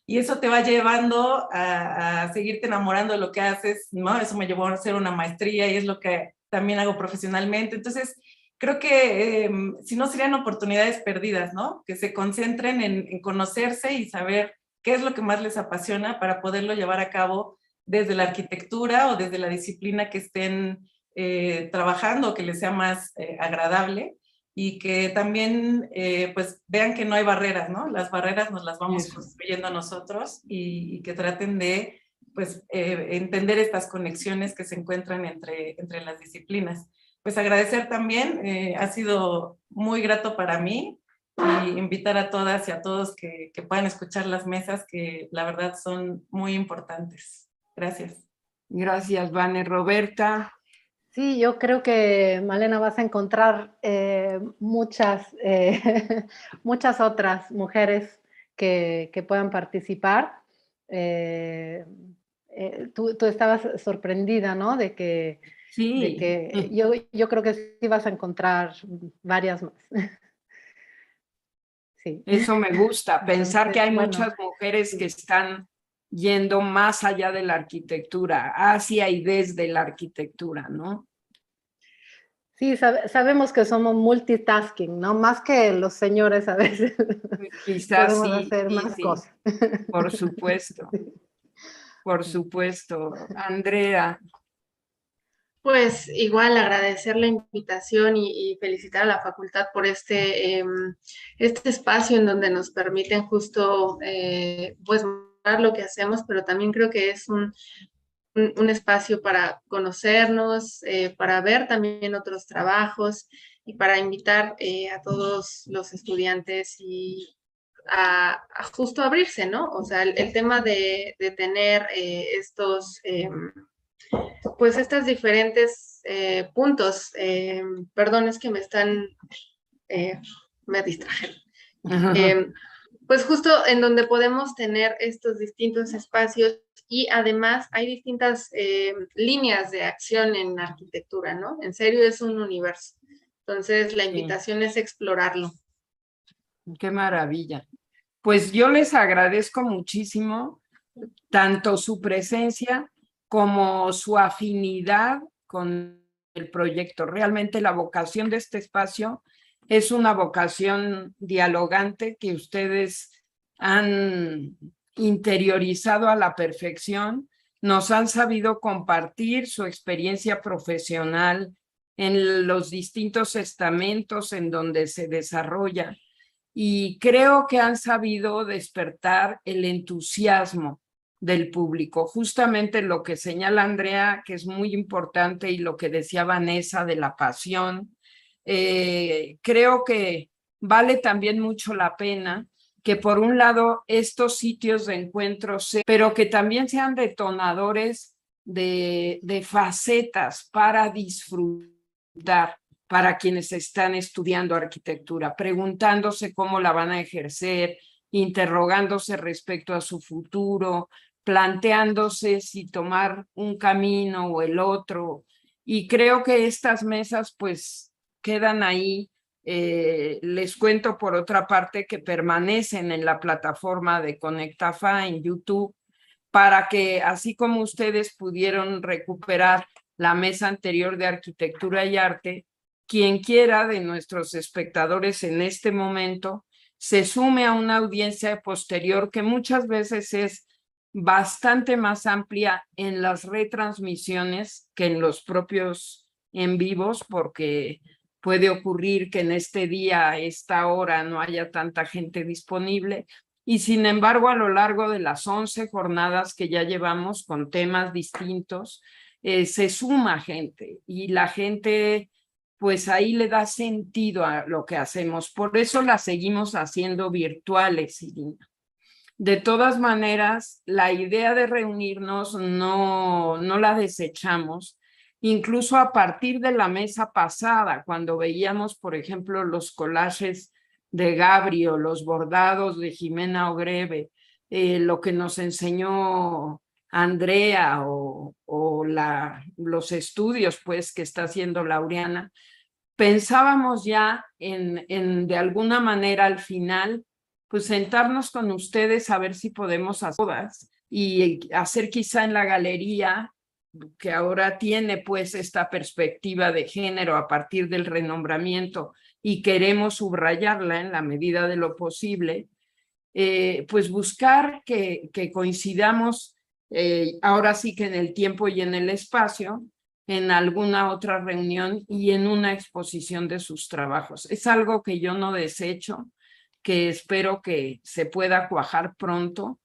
Y eso te va llevando a seguirte enamorando de lo que haces, ¿no? Eso me llevó a hacer una maestría y es lo que también hago profesionalmente. Entonces, creo que si no serían oportunidades perdidas, ¿no? Que se concentren en conocerse y saber qué es lo que más les apasiona para poderlo llevar a cabo desde la arquitectura o desde la disciplina que estén trabajando, que les sea más agradable. y que también pues vean que no hay barreras, ¿no? Las barreras nos las vamos construyendo nosotros y que traten de pues entender estas conexiones que se encuentran entre las disciplinas. Pues agradecer también, ha sido muy grato para mí, y invitar a todas y a todos que puedan escuchar las mesas, que la verdad son muy importantes. Gracias. Gracias, Vane. Roberta. Sí, yo creo que, Malena, vas a encontrar muchas otras mujeres que puedan participar. Tú estabas sorprendida, ¿no? De que yo creo que sí vas a encontrar varias más. Sí. Eso me gusta, pensar Entonces, que hay bueno, muchas mujeres sí. que están yendo más allá de la arquitectura, hacia y desde la arquitectura, ¿no? Sí, sabemos que somos multitasking, ¿no? Más que los señores a veces. Quizás Podemos sí, hacer sí, más sí, cosas. por supuesto, por supuesto. Andrea. Pues igual agradecer la invitación y felicitar a la facultad por este espacio en donde nos permiten justo pues mostrar lo que hacemos, pero también creo que es un espacio para conocernos, para ver también otros trabajos y para invitar a todos los estudiantes y a justo abrirse, ¿no? O sea, el tema de tener estos pues estas diferentes puntos, perdón, es que me distrajeron. Pues justo en donde podemos tener estos distintos espacios y además hay distintas líneas de acción en arquitectura, ¿no? En serio es un universo. Entonces la invitación es explorarlo. Qué maravilla. Pues yo les agradezco muchísimo tanto su presencia como su afinidad con el proyecto. Realmente la vocación de este espacio es una vocación dialogante que ustedes han interiorizado a la perfección, nos han sabido compartir su experiencia profesional en los distintos estamentos en donde se desarrolla y creo que han sabido despertar el entusiasmo del público. Justamente lo que señala Andrea, que es muy importante, y lo que decía Vanessa de la pasión, creo que vale también mucho la pena que por un lado estos sitios de encuentro, pero que también sean detonadores de facetas para disfrutar para quienes están estudiando arquitectura, preguntándose cómo la van a ejercer, interrogándose respecto a su futuro, planteándose si tomar un camino o el otro. Y creo que estas mesas pues quedan ahí. Les cuento por otra parte que permanecen en la plataforma de Conectafa en YouTube para que así como ustedes pudieron recuperar la mesa anterior de arquitectura y arte, quien quiera de nuestros espectadores en este momento se sume a una audiencia posterior que muchas veces es bastante más amplia en las retransmisiones que en los propios en vivos, porque puede ocurrir que en este día, a esta hora, no haya tanta gente disponible. Y sin embargo, a lo largo de las 11 jornadas que ya llevamos con temas distintos, se suma gente y la gente pues ahí le da sentido a lo que hacemos. Por eso las seguimos haciendo virtuales, Irina. De todas maneras, la idea de reunirnos no la desechamos. Incluso a partir de la mesa pasada, cuando veíamos, por ejemplo, los collages de Gabrio, los bordados de Jimena Ogreve, lo que nos enseñó Andrea o los estudios pues que está haciendo Laureana, pensábamos ya en de alguna manera al final pues sentarnos con ustedes a ver si podemos hacer todas y hacer quizá en la galería que ahora tiene pues esta perspectiva de género a partir del renombramiento y queremos subrayarla en la medida de lo posible, pues buscar que coincidamos ahora sí que en el tiempo y en el espacio en alguna otra reunión y en una exposición de sus trabajos. Es algo que yo no desecho, que espero que se pueda cuajar pronto.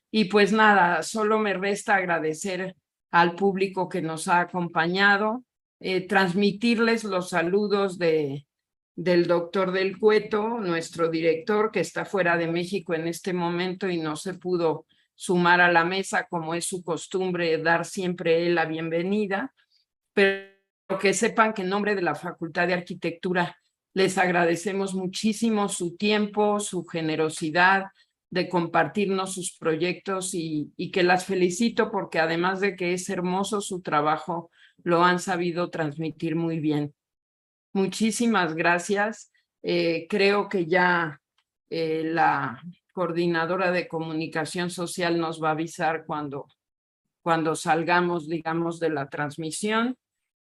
Y pues nada, solo me resta agradecer al público que nos ha acompañado, transmitirles los saludos del doctor Del Cueto, nuestro director, que está fuera de México en este momento y no se pudo sumar a la mesa, como es su costumbre, dar siempre él la bienvenida, pero que sepan que en nombre de la Facultad de Arquitectura les agradecemos muchísimo su tiempo, su generosidad de compartirnos sus proyectos y que las felicito porque además de que es hermoso su trabajo, lo han sabido transmitir muy bien. Muchísimas gracias. Creo que ya la coordinadora de comunicación social nos va a avisar cuando salgamos, digamos, de la transmisión.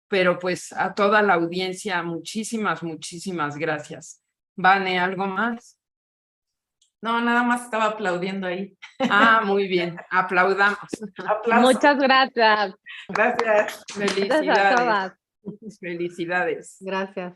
Pero pues a toda la audiencia, muchísimas gracias. Vane, ¿algo más? No, nada más estaba aplaudiendo ahí. Ah, muy bien, aplaudamos. Aplauso. Muchas gracias. Gracias. Gracias a todas. Felicidades. Gracias.